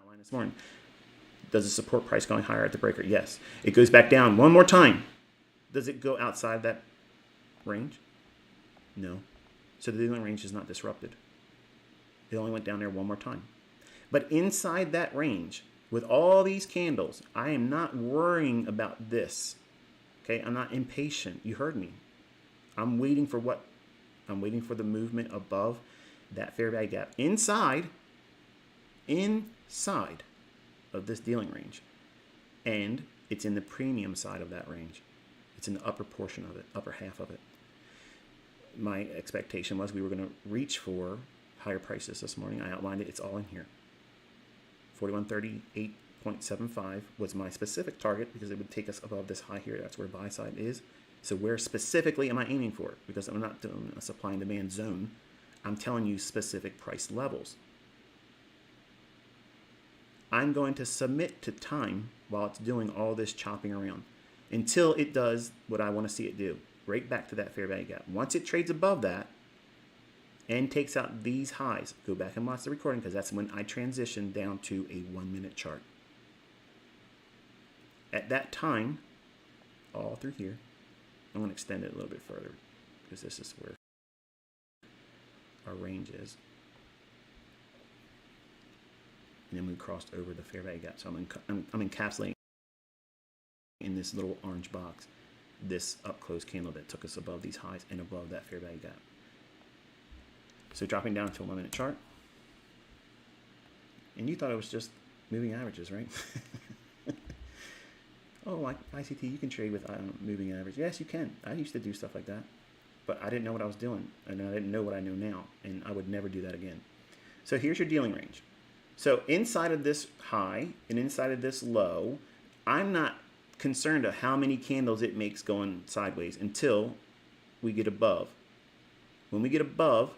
outlined this morning. Does it support price going higher at the breaker? Yes. It goes back down one more time. Does it go outside that range? No. So the dealing range is not disrupted. It only went down there one more time. But inside that range, with all these candles, I am not worrying about this. Okay, I'm not impatient. You heard me. I'm waiting for what? I'm waiting for the movement above that fair value gap inside of this dealing range. And it's in the premium side of that range. It's in the upper portion of it, upper half of it. My expectation was we were going to reach for higher prices this morning. I outlined it. It's all in here. 4138.75 was my specific target because it would take us above this high here. That's where buy side is. So where specifically am I aiming for? Because I'm not doing a supply and demand zone. I'm telling you specific price levels. I'm going to submit to time while it's doing all this chopping around until it does what I want to see it do. Right back to that fair value gap. Once it trades above that and takes out these highs, go back and watch the recording because that's when I transition down to a 1 minute chart. At that time, all through here, I'm going to extend it a little bit further because this is where our range is. And then we crossed over the fair value gap. So I'm encapsulating in this little orange box this up close candle that took us above these highs and above that fair value gap. So dropping down to a 1 minute chart. And you thought it was just moving averages, right? Oh, like ICT, you can trade with moving average. Yes, you can. I used to do stuff like that. But I didn't know what I was doing. And I didn't know what I know now. And I would never do that again. So here's your dealing range. So inside of this high and inside of this low, I'm not concerned of how many candles it makes going sideways until we get above. When we get above,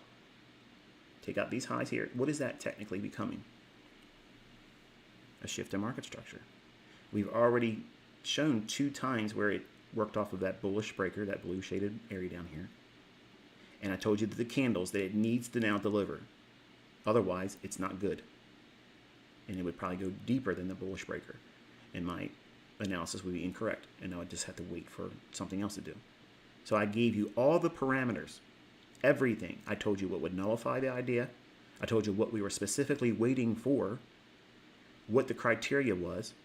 take out these highs here. What is that technically becoming? A shift in market structure. We've already shown 2 times where it worked off of that bullish breaker, that blue shaded area down here. And I told you that the candles that it needs to now deliver. Otherwise, it's not good. And it would probably go deeper than the bullish breaker. And my analysis would be incorrect. And I would just have to wait for something else to do. So I gave you all the parameters, everything. I told you what would nullify the idea. I told you what we were specifically waiting for, what the criteria was,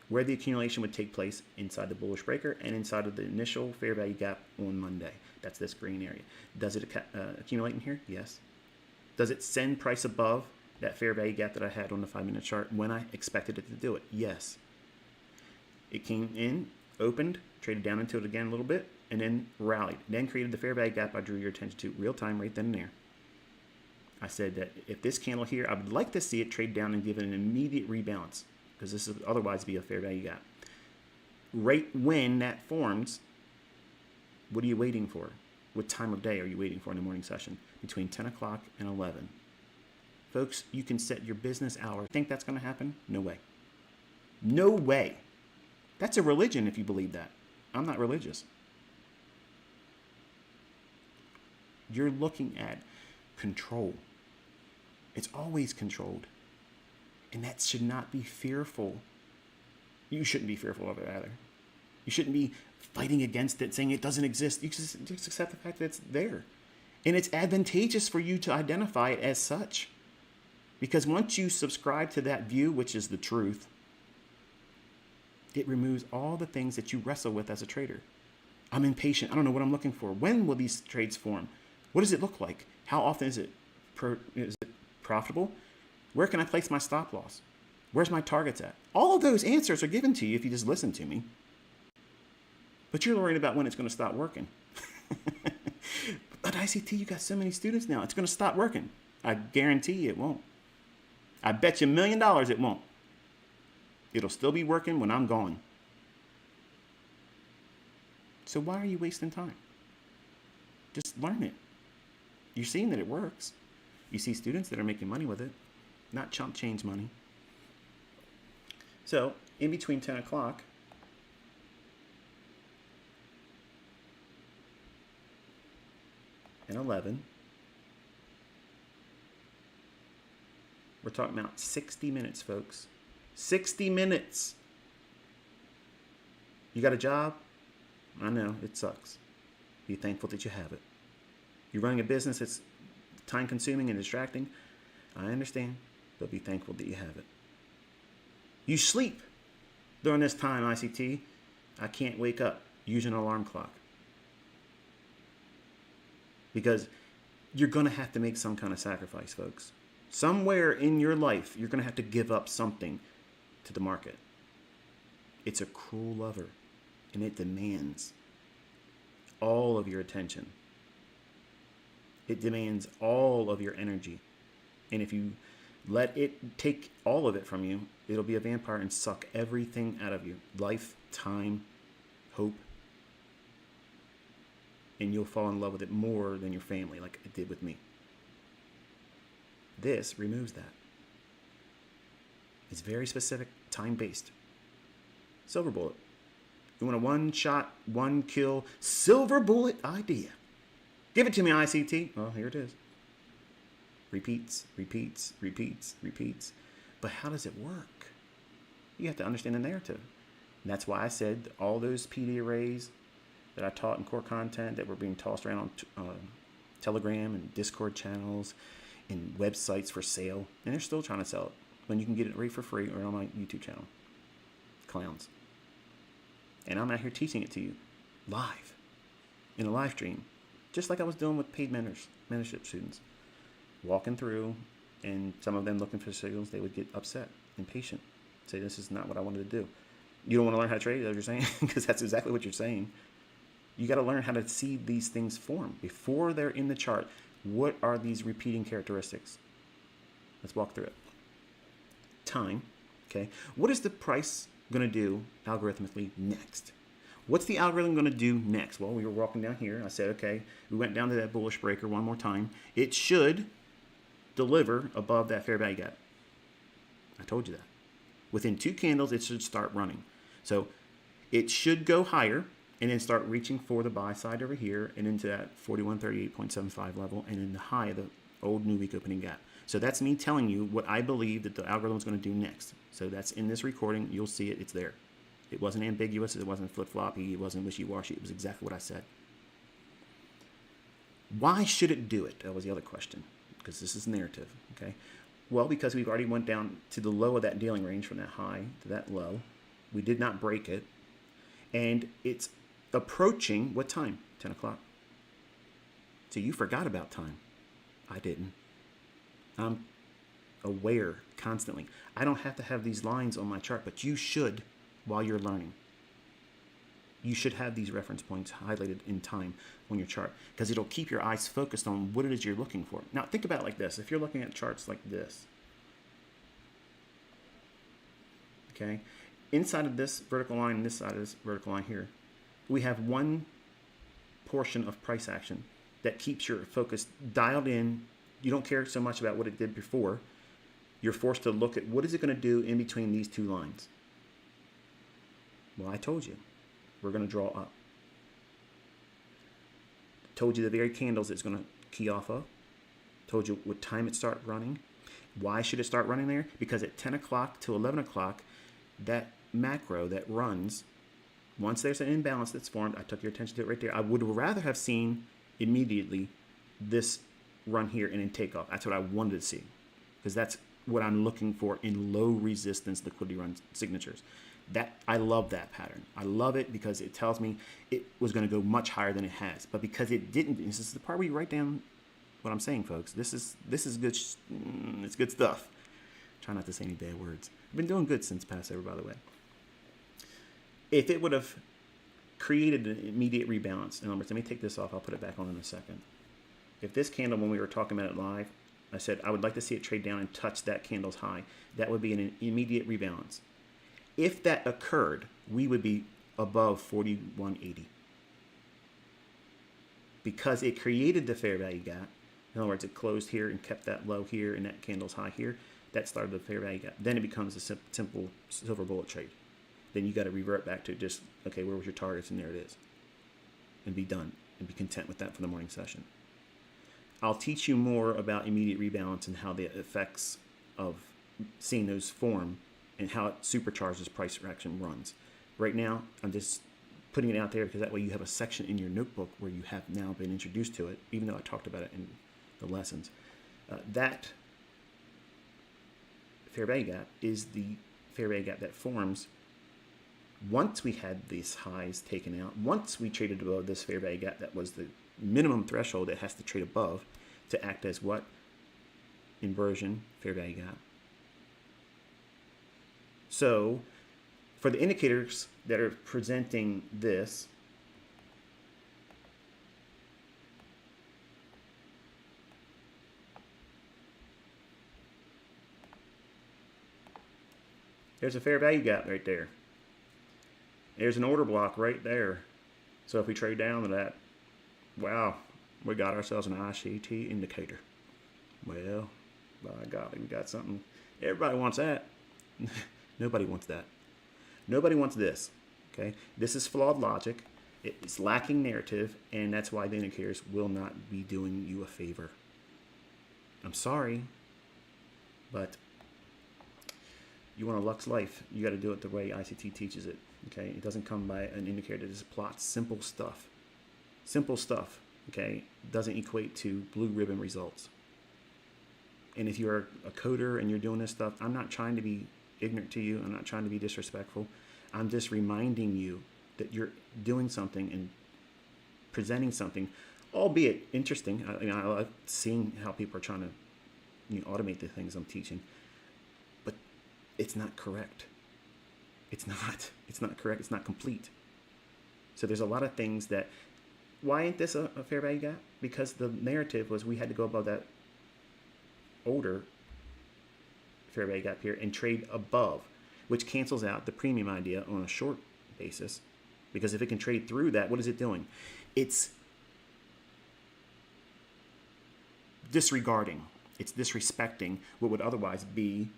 where the accumulation would take place inside the bullish breaker and inside of the initial fair value gap on Monday. That's this green area. Does it accumulate in here? Yes. Does it send price above that fair value gap that I had on the 5 minute chart when I expected it to do it? Yes. It came in, opened, traded down into it again a little bit, and then rallied. Then created the fair value gap I drew your attention to real time right then and there. I said that if this candle here, I would like to see it trade down and give it an immediate rebalance because this would otherwise be a fair value gap. Right when that forms, what are you waiting for? What time of day are you waiting for in the morning session? Between 10 o'clock and 11. Folks, you can set your business hour. Think that's going to happen? No way. No way. That's a religion if you believe that. I'm not religious. You're looking at control. It's always controlled. And that should not be fearful. You shouldn't be fearful of it either. You shouldn't be fighting against it, saying it doesn't exist. You just accept the fact that it's there. And it's advantageous for you to identify it as such. Because once you subscribe to that view, which is the truth, it removes all the things that you wrestle with as a trader. I'm impatient. I don't know what I'm looking for. When will these trades form? What does it look like? How often is it profitable? Where can I place my stop loss? Where's my targets at? All of those answers are given to you if you just listen to me. But you're worried about when it's going to stop working. But ICT, you got so many students now. It's going to stop working. I guarantee you it won't. I bet you $1 million it won't. It'll still be working when I'm gone. So why are you wasting time? Just learn it. You're seeing that it works. You see students that are making money with it, not chump change money. So in between 10 o'clock and 11, We're talking about 60 minutes, folks. 60 minutes. You got a job? I know, it sucks. Be thankful that you have it. You're running a business that's time consuming and distracting? I understand, but be thankful that you have it. You sleep during this time, ICT. I can't wake up. Use an alarm clock. Because you're going to have to make some kind of sacrifice, folks. Somewhere in your life, you're going to have to give up something to the market. It's a cruel lever, and it demands all of your attention. It demands all of your energy. And if you let it take all of it from you, it'll be a vampire and suck everything out of you. Life, time, hope. And you'll fall in love with it more than your family, like it did with me. This removes that. It's very specific, time-based. Silver bullet. You want a one-shot, one-kill, silver bullet idea. Give it to me, ICT. Well, here it is. Repeats, repeats, repeats, repeats. But how does it work? You have to understand the narrative. And that's why I said all those PD arrays that I taught in core content that were being tossed around on Telegram and Discord channels and websites for sale, and they're still trying to sell it when you can get it right for free or on my YouTube channel. Clowns. And I'm out here teaching it to you live in a live stream, just like I was doing with paid mentorship students, walking through, and some of them looking for signals. They would get upset, impatient, say this is not what I wanted to do. You don't want to learn how to trade, is that what you're saying? Because that's exactly what you're saying. You got to learn how to see these things form before they're in the chart. What are these repeating characteristics? Let's walk through it. Time, okay. What is the price going to do algorithmically next? What's the algorithm going to do next? Well, we were walking down here. I said, okay, we went down to that bullish breaker one more time. It should deliver above that fair value gap. I told you that. Within 2 candles, it should start running. So it should go higher and then start reaching for the buy side over here and into that 4138.75 level and in the high of the old new week opening gap. So that's me telling you what I believe that the algorithm is going to do next. So that's in this recording. You'll see it. It's there. It wasn't ambiguous. It wasn't flip-floppy. It wasn't wishy-washy. It was exactly what I said. Why should it do it? That was the other question, because this is narrative, okay? Well, because we've already went down to the low of that dealing range from that high to that low. We did not break it. And it's approaching what time? 10 o'clock. So you forgot about time. I didn't. I'm aware constantly. I don't have to have these lines on my chart, but you should while you're learning. You should have these reference points highlighted in time on your chart because it'll keep your eyes focused on what it is you're looking for. Now, think about it like this. If you're looking at charts like this, okay, inside of this vertical line and this side of this vertical line here, we have one portion of price action that keeps your focus dialed in. You don't care so much about what it did before. You're forced to look at what is it going to do in between these 2 lines. Well, I told you. We're going to draw up. Told you the very candles it's going to key off of. Told you what time it started running. Why should it start running there? Because at 10 o'clock to 11 o'clock, that macro that runs, once there's an imbalance that's formed, I took your attention to it right there. I would rather have seen immediately this run here and then take off. That's what I wanted to see because that's what I'm looking for in low resistance liquidity run signatures. That I love that pattern. I love it because it tells me it was going to go much higher than it has. But because it didn't, this is the part where you write down what I'm saying, folks. This is good. It's good stuff. Try not to say any bad words. I've been doing good since Passover, by the way. If it would have created an immediate rebalance, in other words, let me take this off. I'll put it back on in a second. If this candle, when we were talking about it live, I said I would like to see it trade down and touch that candle's high. That would be an immediate rebalance. If that occurred, we would be above 4180 because it created the fair value gap. In other words, it closed here and kept that low here and that candle's high here. That started the fair value gap. Then it becomes a simple silver bullet trade. Then you got to revert back to just, okay, where was your targets? And there it is. And be done and be content with that for the morning session. I'll teach you more about immediate rebalance and how that affects of seeing those form and how it supercharges price action runs. Right now, I'm just putting it out there because that way you have a section in your notebook where you have now been introduced to it, even though I talked about it in the lessons. That fair value gap is the fair value gap that forms once we had these highs taken out, once we traded above this fair value gap that was the minimum threshold that has to trade above to act as what? Inversion fair value gap. So for the indicators that are presenting this, there's a fair value gap right there. There's an order block right there. So if we trade down to that, wow, we got ourselves an ICT indicator. Well, by golly, we got something. Everybody wants that. Nobody wants that. Nobody wants this. Okay, this is flawed logic. It's lacking narrative, and that's why the indicators will not be doing you a favor. I'm sorry, but you want a Lux life, you got to do it the way ICT teaches it. Okay, it doesn't come by an indicator that just plots simple stuff. Simple stuff. Okay, doesn't equate to blue ribbon results. And if you're a coder and you're doing this stuff, I'm not trying to be ignorant to you. I'm not trying to be disrespectful. I'm just reminding you that you're doing something and presenting something, albeit interesting. I love seeing how people are trying to automate the things I'm teaching, but it's not correct. It's not correct. It's not complete. So there's a lot of things that, why ain't this a fair value gap? Because the narrative was we had to go above that older fair value gap here and trade above, which cancels out the premium idea on a short basis. Because if it can trade through that, what is it doing? It's disregarding. It's disrespecting what would otherwise be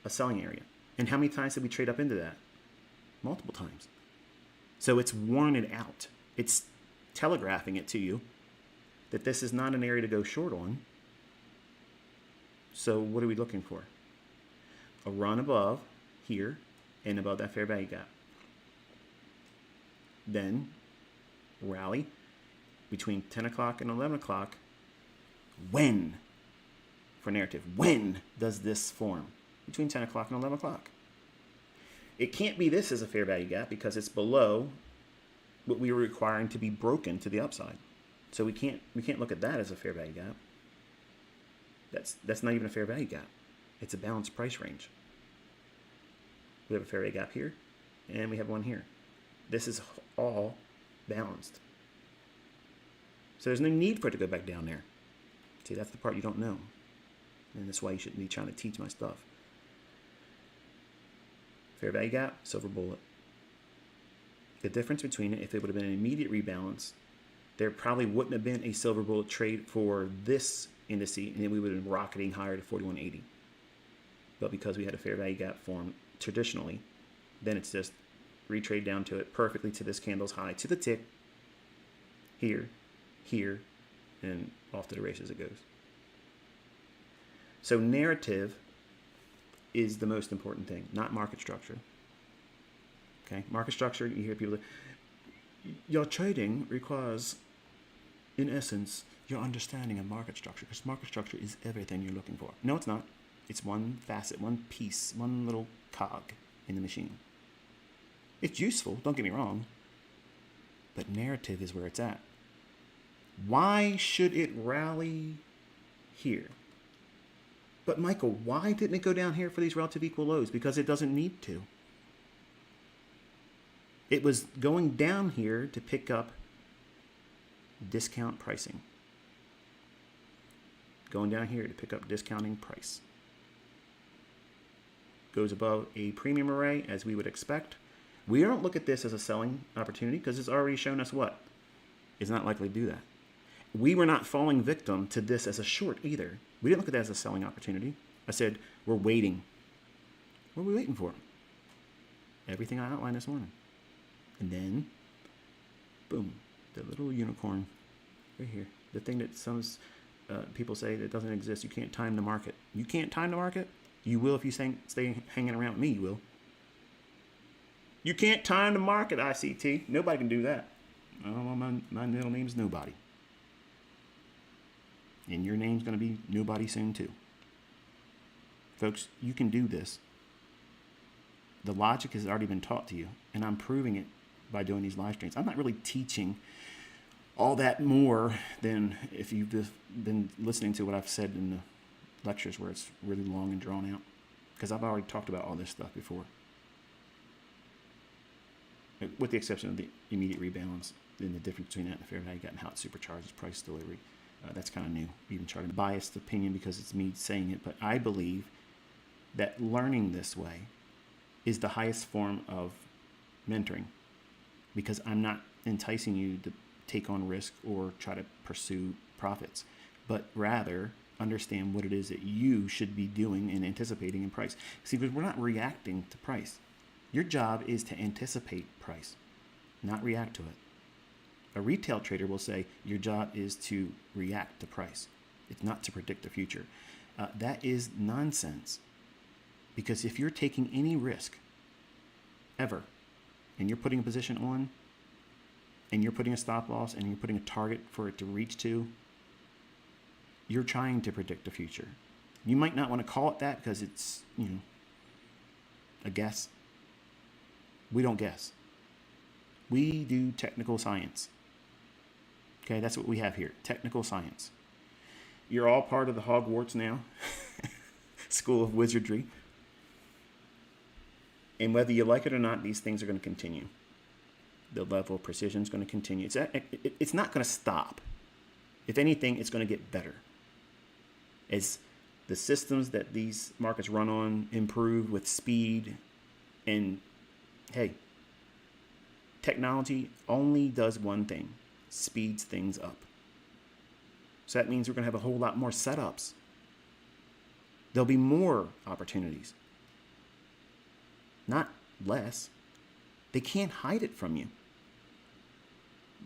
a selling area. And how many times did we trade up into that? Multiple times. So it's warning it out. It's telegraphing it to you that this is not an area to go short on. So what are we looking for? A run above here and above that fair value gap. Then rally between 10 o'clock and 11 o'clock. When, for narrative, when does this form? Between 10 o'clock and 11 o'clock. It can't be this as a fair value gap because it's below what we were requiring to be broken to the upside. So we can't look at that as a fair value gap. That's not even a fair value gap. It's a balanced price range. We have a fair value gap here, and we have one here. This is all balanced. So there's no need for it to go back down there. See, that's the part you don't know. And that's why you shouldn't be trying to teach my stuff. Fair value gap, silver bullet. The difference between it, if it would have been an immediate rebalance, there probably wouldn't have been a silver bullet trade for this indice, and then we would have been rocketing higher to 4180. But because we had a fair value gap form traditionally, then it's just retrade down to it perfectly to this candle's high, to the tick, here, here, and off to the races it goes. So narrative is the most important thing, not market structure. Okay, market structure, you hear people, your trading requires, in essence, your understanding of market structure, because market structure is everything you're looking for. No, it's not. It's one facet, one piece, one little cog in the machine. It's useful, don't get me wrong, but narrative is where it's at. Why should it rally here? But Michael, why didn't it go down here for these relative equal lows? Because it doesn't need to. It was going down here to pick up discount pricing. Going down here to pick up discounting price. Goes above a premium array as we would expect. We don't look at this as a selling opportunity because it's already shown us what? It's not likely to do that. We were not falling victim to this as a short either. We didn't look at that as a selling opportunity. I said, we're waiting. What are we waiting for? Everything I outlined this morning. And then, boom, the little unicorn right here. The thing that some people say that doesn't exist. You can't time the market. You can't time the market? You will if you stay hanging around with me, you will. You can't time the market, ICT. Nobody can do that. Oh, well, my middle name is Nobody. And your name's going to be Nobody soon, too. Folks, you can do this. The logic has already been taught to you, and I'm proving it by doing these live streams. I'm not really teaching all that more than if you've just been listening to what I've said in the lectures where it's really long and drawn out, because I've already talked about all this stuff before, with the exception of the immediate rebalance and the difference between that and the fair value gap and how it supercharges price delivery. That's kind of new. Even charting biased opinion because it's me saying it, but I believe that learning this way is the highest form of mentoring, because I'm not enticing you to take on risk or try to pursue profits, but rather understand what it is that you should be doing and anticipating in price. See, because we're not reacting to price. Your job is to anticipate price, not react to it. A retail trader will say your job is to react to price. It's not to predict the future. That is nonsense. Because if you're taking any risk ever, and you're putting a position on, and you're putting a stop loss, and you're putting a target for it to reach to, you're trying to predict the future. You might not want to call it that because it's, a guess. We don't guess. We do technical science. Okay, that's what we have here, technical science. You're all part of the Hogwarts now, School of Wizardry. And whether you like it or not, these things are going to continue. The level of precision is going to continue. It's not going to stop. If anything, it's going to get better. As the systems that these markets run on improve with speed, and hey, technology only does one thing: speeds things up. So that means we're going to have a whole lot more setups. There'll be more opportunities, not less. They can't hide it from you.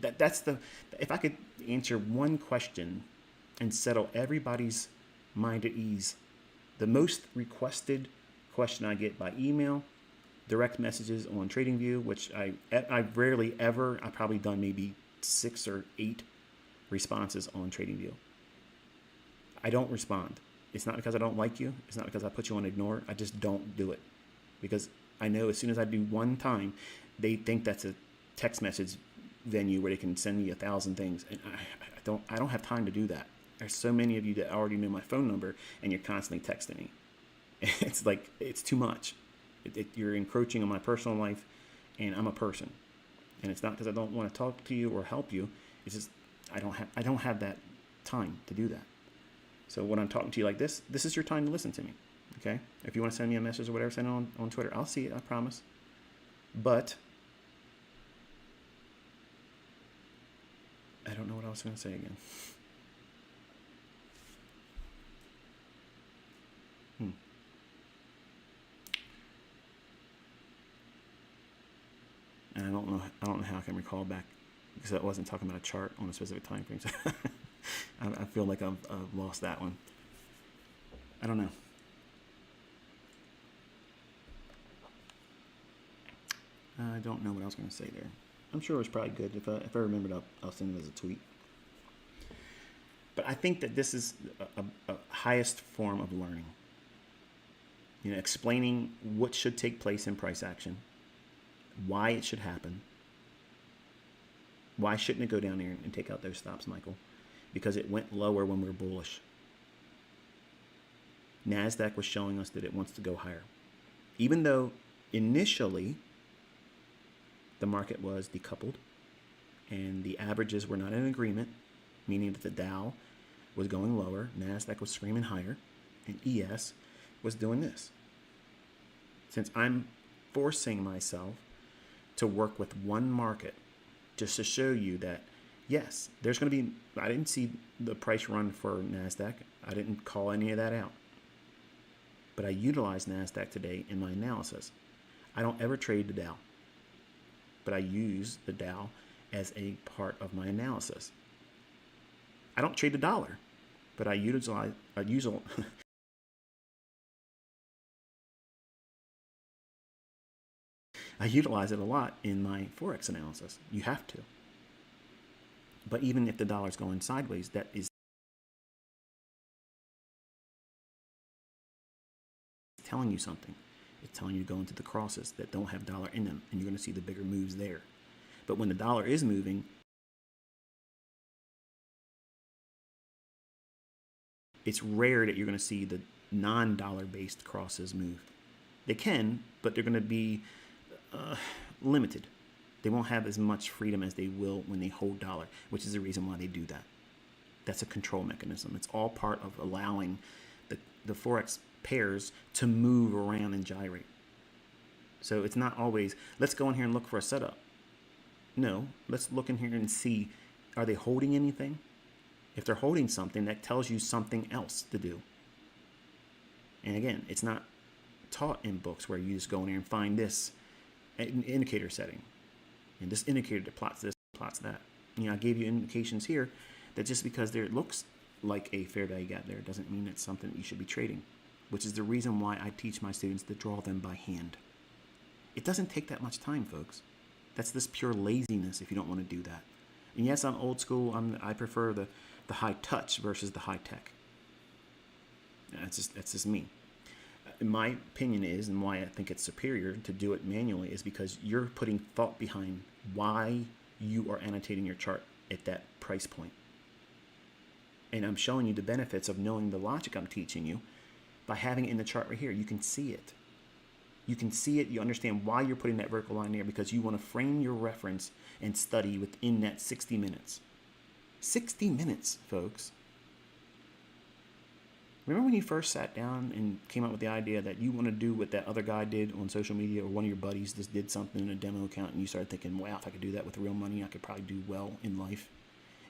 If I could answer one question and settle everybody's mind at ease, the most requested question I get by email, direct messages on TradingView, which I rarely ever, I've probably done maybe 6 or 8 responses on TradingView. I don't respond. It's not because I don't like you. It's not because I put you on ignore. I just don't do it. Because I know as soon as I do one time, they think that's a text message venue where they can send me 1,000 things. And I don't have time to do that. There's so many of you that already know my phone number and you're constantly texting me. It's like, it's too much. You're encroaching on my personal life, and I'm a person. And it's not because I don't want to talk to you or help you. It's just I don't have that time to do that. So when I'm talking to you like this is your time to listen to me. Okay? If you want to send me a message or whatever, send it on Twitter. I'll see it, I promise. But I don't know what I was going to say again. And I don't know how I can recall back, because I wasn't talking about a chart on a specific time frame. So I feel like I've lost that one. I don't know. I don't know what I was going to say there. I'm sure it was probably good. If I remembered, I'll send it as a tweet. But I think that this is a highest form of learning. Explaining what should take place in price action, why it should happen. Why shouldn't it go down there and take out those stops, Michael? Because it went lower when we were bullish. NASDAQ was showing us that it wants to go higher. Even though initially the market was decoupled and the averages were not in agreement, meaning that the Dow was going lower, NASDAQ was screaming higher, and ES was doing this. Since I'm forcing myself to work with one market just to show you that, yes, there's going to be, I didn't see the price run for NASDAQ. I didn't call any of that out. But I utilize NASDAQ today in my analysis. I don't ever trade the Dow, but I use the Dow as a part of my analysis. I don't trade the dollar, but I utilize I utilize it a lot in my Forex analysis. You have to. But even if the dollar's going sideways, that is telling you something. It's telling you to go into the crosses that don't have dollar in them, and you're going to see the bigger moves there. But when the dollar is moving, it's rare that you're going to see the non-dollar based crosses move. They can, but they're going to be limited. They won't have as much freedom as they will when they hold dollar, which is the reason why they do that. That's a control mechanism. It's all part of allowing the Forex pairs to move around and gyrate. So it's not always, let's go in here and look for a setup. No, let's look in here and see, are they holding anything? If they're holding something, that tells you something else to do. And again, it's not taught in books where you just go in here and find this indicator setting. And this indicator that plots this, plots that. You know, I gave you indications here that just because there it looks like a fair value gap there doesn't mean it's something that you should be trading, which is the reason why I teach my students to draw them by hand. It doesn't take that much time, folks. That's this pure laziness if you don't want to do that. And yes, I'm old school. I prefer the high touch versus the high tech. That's just me. My opinion is, and why I think it's superior to do it manually, is because you're putting thought behind why you are annotating your chart at that price point. And I'm showing you the benefits of knowing the logic I'm teaching you by having it in the chart right here. You can see it. You can see it. You understand why you're putting that vertical line there, because you want to frame your reference and study within that 60 minutes. 60 minutes, folks. Remember when you first sat down and came up with the idea that you want to do what that other guy did on social media, or one of your buddies just did something in a demo account, and you started thinking, wow, if I could do that with real money, I could probably do well in life.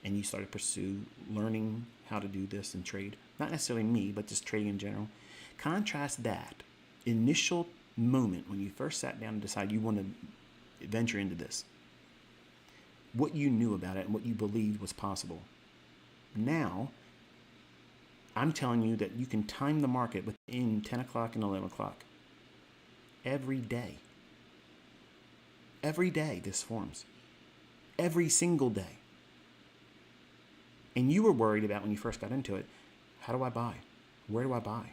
And you started to pursue learning how to do this and trade. Not necessarily me, but just trading in general. Contrast that initial moment when you first sat down and decided you want to venture into this. What you knew about it and what you believed was possible. Now, I'm telling you that you can time the market within 10 o'clock and 11 o'clock. Every day. Every day this forms. Every single day. And you were worried about when you first got into it, how do I buy? Where do I buy?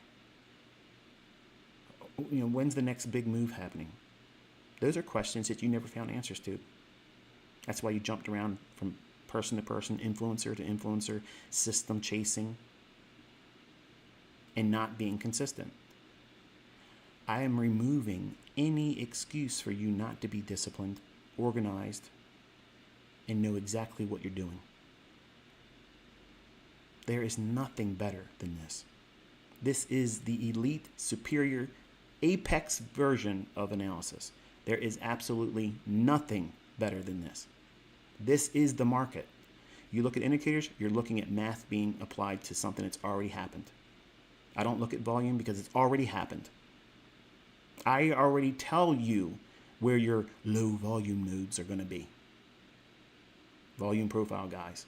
You know, when's the next big move happening? Those are questions that you never found answers to. That's why you jumped around from person to person, influencer to influencer, system chasing, and not being consistent. I am removing any excuse for you not to be disciplined, organized, and know exactly what you're doing. There is nothing better than this. This is the elite, superior, apex version of analysis. There is absolutely nothing better than this. This is the market. You look at indicators, you're looking at math being applied to something that's already happened. I don't look at volume because it's already happened. I already tell you where your low volume nodes are going to be. Volume profile guys.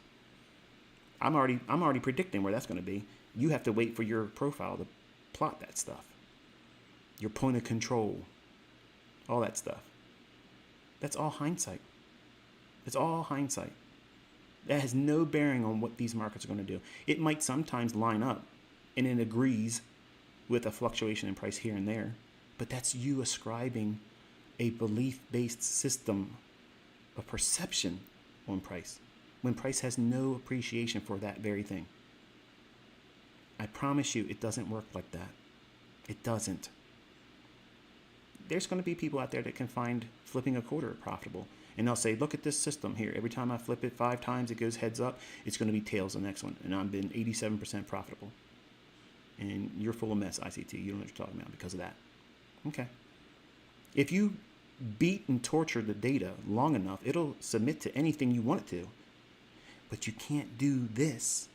I'm already predicting where that's going to be. You have to wait for your profile to plot that stuff. Your point of control. All that stuff. That's all hindsight. It's all hindsight. That has no bearing on what these markets are going to do. It might sometimes line up and it agrees with a fluctuation in price here and there, but that's you ascribing a belief-based system of perception on price, when price has no appreciation for that very thing. I promise you, it doesn't work like that. It doesn't. There's going to be people out there that can find flipping a quarter profitable. And they'll say, look at this system here. Every time I flip it 5 times, it goes heads up. It's going to be tails the next one. And I've been 87% profitable. And you're full of mess, ICT. You don't know what you're talking about because of that. Okay. If you beat and torture the data long enough, it'll submit to anything you want it to. But you can't do this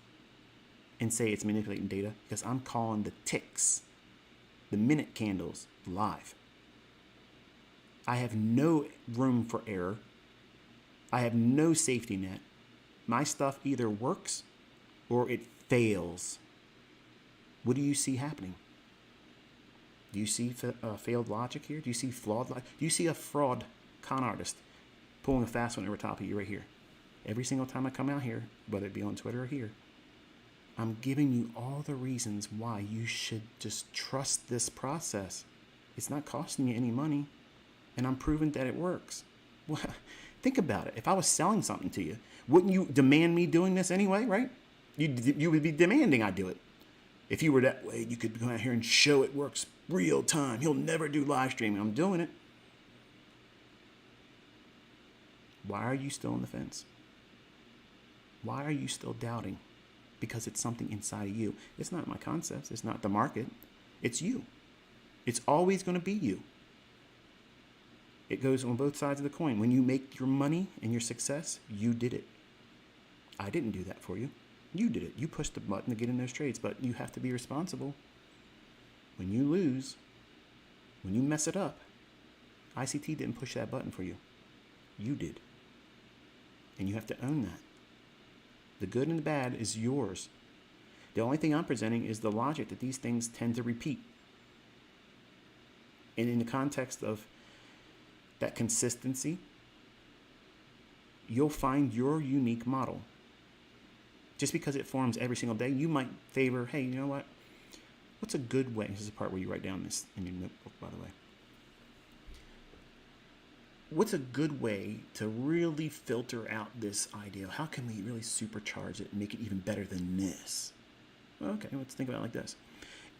and say it's manipulating data, because I'm calling the ticks, the minute candles, live. I have no room for error. I have no safety net. My stuff either works or it fails. What do you see happening? Do you see failed logic here? Do you see flawed logic? Do you see a fraud con artist pulling a fast one over top of you right here? Every single time I come out here, whether it be on Twitter or here, I'm giving you all the reasons why you should just trust this process. It's not costing you any money, and I'm proving that it works. Well, think about it. If I was selling something to you, wouldn't you demand me doing this anyway, right? You would be demanding I do it. If you were that way, you could go out here and show it works real time. He'll never do live streaming. I'm doing it. Why are you still on the fence? Why are you still doubting? Because it's something inside of you. It's not my concepts. It's not the market. It's you. It's always going to be you. It goes on both sides of the coin. When you make your money and your success, you did it. I didn't do that for you. You did it. You pushed the button to get in those trades, but you have to be responsible. When you lose, when you mess it up, ICT didn't push that button for you. You did. And you have to own that. The good and the bad is yours. The only thing I'm presenting is the logic that these things tend to repeat. And in the context of that consistency, you'll find your unique model. Just because it forms every single day, you might favor, hey, you know what? What's a good way? This is the part where you write down this in your notebook, by the way. What's a good way to really filter out this idea? How can we really supercharge it and make it even better than this? Okay, let's think about it like this.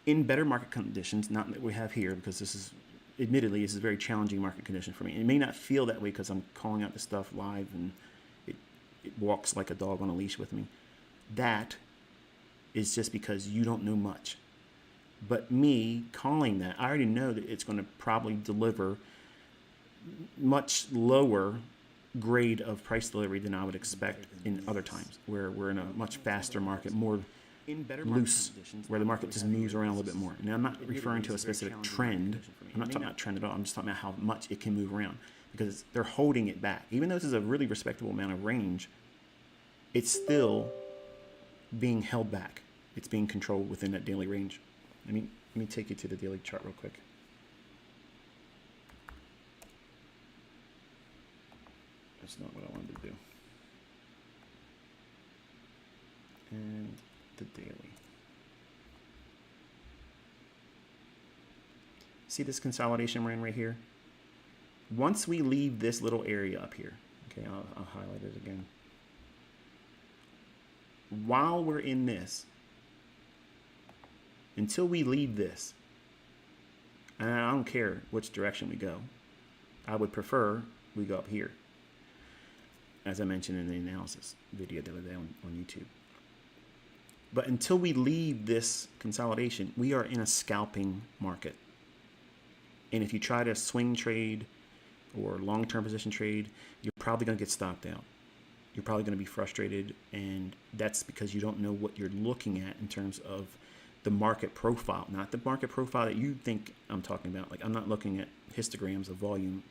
In better market conditions, not that we have here, because this is, admittedly, this is a very challenging market condition for me. It may not feel that way because I'm calling out the stuff live and it walks like a dog on a leash with me. That is just because you don't know much. But me calling that, I already know that it's going to probably deliver much lower grade of price delivery than I would expect in other times, where we're in a much faster market, more loose, where the market just moves around a little bit more. Now, I'm not referring to a specific trend. I'm not talking about trend at all. I'm just talking about how much it can move around, because they're holding it back. Even though this is a really respectable amount of range, it's still being held back. It's being controlled within that daily range. Let me take you to the daily chart real quick. That's not what I wanted to do. And the daily. See this consolidation we're in right here? Once we leave this little area up here, okay, I'll highlight it again. While we're in this, until we leave this, and I don't care which direction we go, I would prefer we go up here, as I mentioned in the analysis video the other day on YouTube. But until we leave this consolidation, we are in a scalping market. And if you try to swing trade or long-term position trade, you're probably going to get stopped out. You're probably going to be frustrated, and that's because you don't know what you're looking at in terms of the market profile, not the market profile that you think I'm talking about. Like, I'm not looking at histograms of volume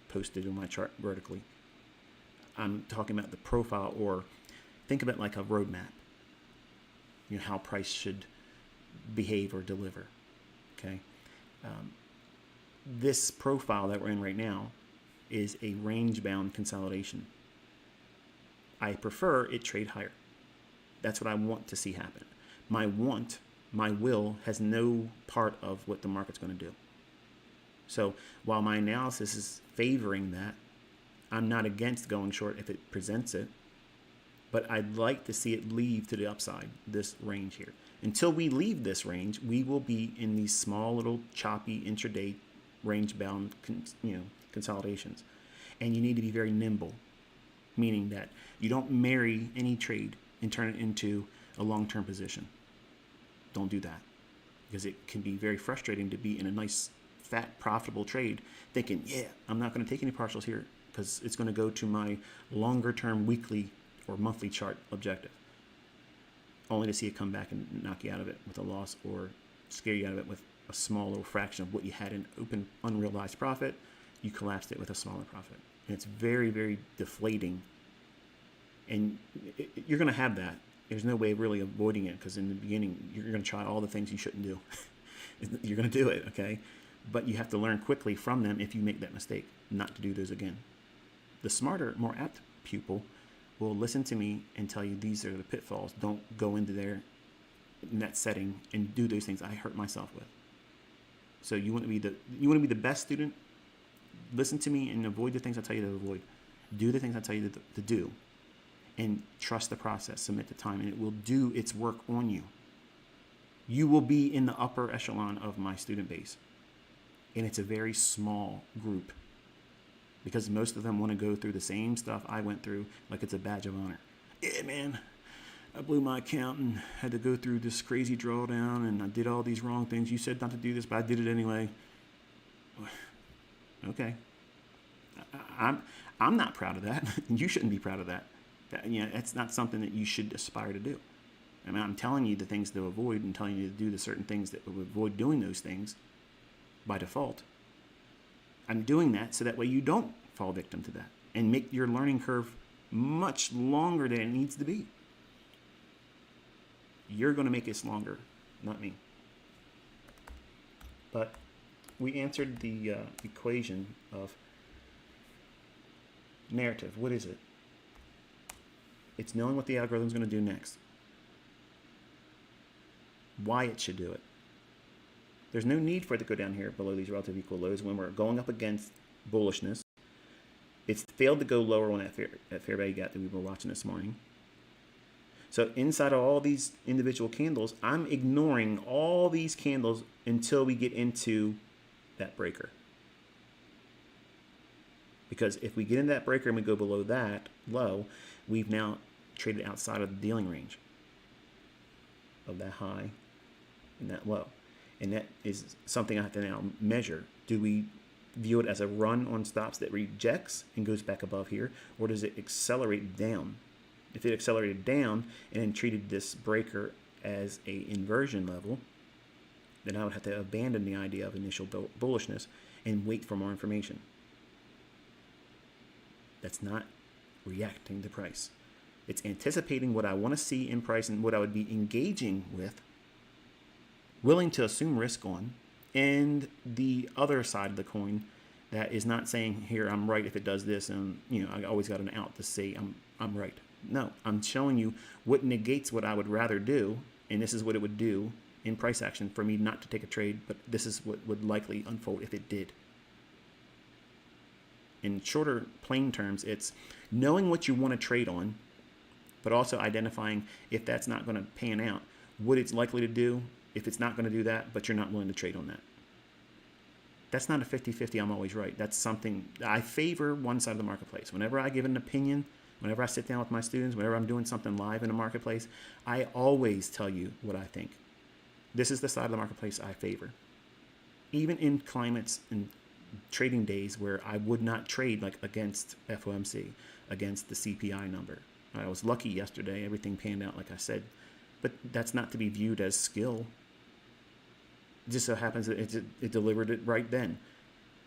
posted in my chart vertically. I'm talking about the profile, or think of it like a roadmap. You know, how price should behave or deliver. Okay. This profile that we're in right now is a range-bound consolidation. I prefer it trade higher. That's what I want to see happen. My will has no part of what the market's going to do. So while my analysis is favoring that, I'm not against going short if it presents it, but I'd like to see it leave to the upside, this range here. Until we leave this range, we will be in these small little choppy intraday range-bound consolidations. And you need to be very nimble, meaning that you don't marry any trade and turn it into a long-term position. Don't do that, because it can be very frustrating to be in a nice, fat, profitable trade thinking, yeah, I'm not going to take any partials here because it's going to go to my longer-term weekly or monthly chart objective, only to see it come back and knock you out of it with a loss, or scare you out of it with a small little fraction of what you had in open unrealized profit. You collapsed it with a smaller profit. And it's very, very deflating. And you're going to have that. There's no way of really avoiding it, because in the beginning, you're going to try all the things you shouldn't do. You're going to do it, okay? But you have to learn quickly from them if you make that mistake, not to do those again. The smarter, more apt pupil will listen to me and tell you these are the pitfalls. Don't go into there in that setting and do those things I hurt myself with. So you want to be the best student. Listen to me and avoid the things I tell you to avoid. Do the things I tell you to do, and trust the process. Submit the time, and it will do its work on you. You will be in the upper echelon of my student base, and it's a very small group because most of them want to go through the same stuff I went through like it's a badge of honor. Yeah, man, I blew my account and had to go through this crazy drawdown, and I did all these wrong things. You said not to do this, but I did it anyway. Okay. I'm not proud of that. You shouldn't be proud of that. That's not something that you should aspire to do. I mean, I'm telling you the things to avoid and telling you to do the certain things that will avoid doing those things by default. I'm doing that so that way you don't fall victim to that and make your learning curve much longer than it needs to be. You're going to make it longer, not me. But we answered the equation of narrative. What is it? It's knowing what the algorithm is going to do next. Why it should do it. There's no need for it to go down here below these relative equal lows when we're going up against bullishness. It's failed to go lower on that fair value gap that we were watching this morning. So inside of all these individual candles, I'm ignoring all these candles until we get into that breaker. Because if we get in that breaker and we go below that low, we've now traded outside of the dealing range of that high and that low. And that is something I have to now measure. Do we view it as a run on stops that rejects and goes back above here, or does it accelerate down? If it accelerated down and then treated this breaker as a inversion level, then I would have to abandon the idea of initial bullishness and wait for more information. That's not reacting to price. It's anticipating what I want to see in price and what I would be engaging with, willing to assume risk on, and the other side of the coin that is not saying, here, I'm right if it does this, and I always got an out to say I'm right. No, I'm showing you what negates what I would rather do, and this is what it would do in price action for me not to take a trade, but this is what would likely unfold if it did. In shorter, plain terms, it's knowing what you want to trade on, but also identifying if that's not going to pan out, what it's likely to do if it's not going to do that, but you're not willing to trade on that. That's not a 50-50, I'm always right. That's something, I favor one side of the marketplace. Whenever I give an opinion, whenever I sit down with my students, whenever I'm doing something live in the marketplace, I always tell you what I think. This is the side of the marketplace I favor. Even in climates and trading days where I would not trade like against FOMC, against the CPI number. I was lucky yesterday, everything panned out like I said, but that's not to be viewed as skill. It just so happens that it delivered it right then.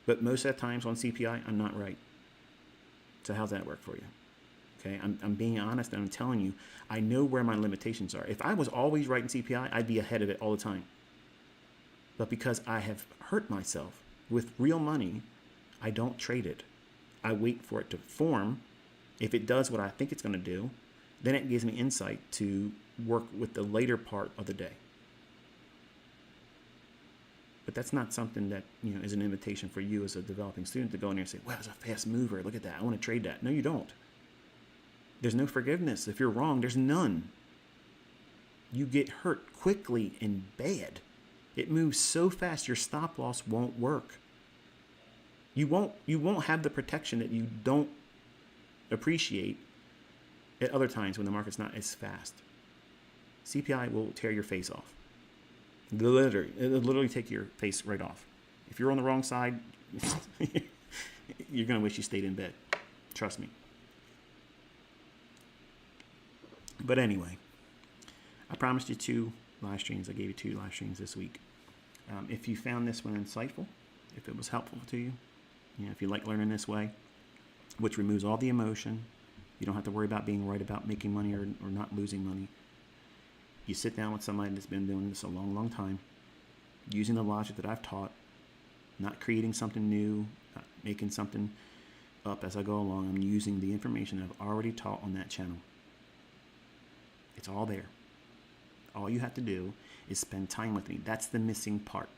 But most of the times on CPI, I'm not right. So how's that work for you? Okay, I'm being honest and I'm telling you, I know where my limitations are. If I was always right in CPI, I'd be ahead of it all the time. But because I have hurt myself with real money, I don't trade it. I wait for it to form. If it does what I think it's going to do, then it gives me insight to work with the later part of the day. But that's not something that is an invitation for you as a developing student to go in there and say, wow, it's a fast mover. Look at that. I want to trade that. No, you don't. There's no forgiveness. If you're wrong, there's none. You get hurt quickly and bad. It moves so fast your stop loss won't work. You won't have the protection that you don't appreciate at other times when the market's not as fast. CPI will tear your face off. It'll literally take your face right off. If you're on the wrong side, you're going to wish you stayed in bed. Trust me. But anyway, I promised you 2 live streams. I gave you 2 live streams this week. If you found this one insightful, if it was helpful to you, if you like learning this way, which removes all the emotion, you don't have to worry about being right about making money or not losing money. You sit down with somebody that's been doing this a long, long time, using the logic that I've taught, not creating something new, not making something up as I go along. I'm using the information that I've already taught on that channel. It's all there. All you have to do is spend time with me. That's the missing part.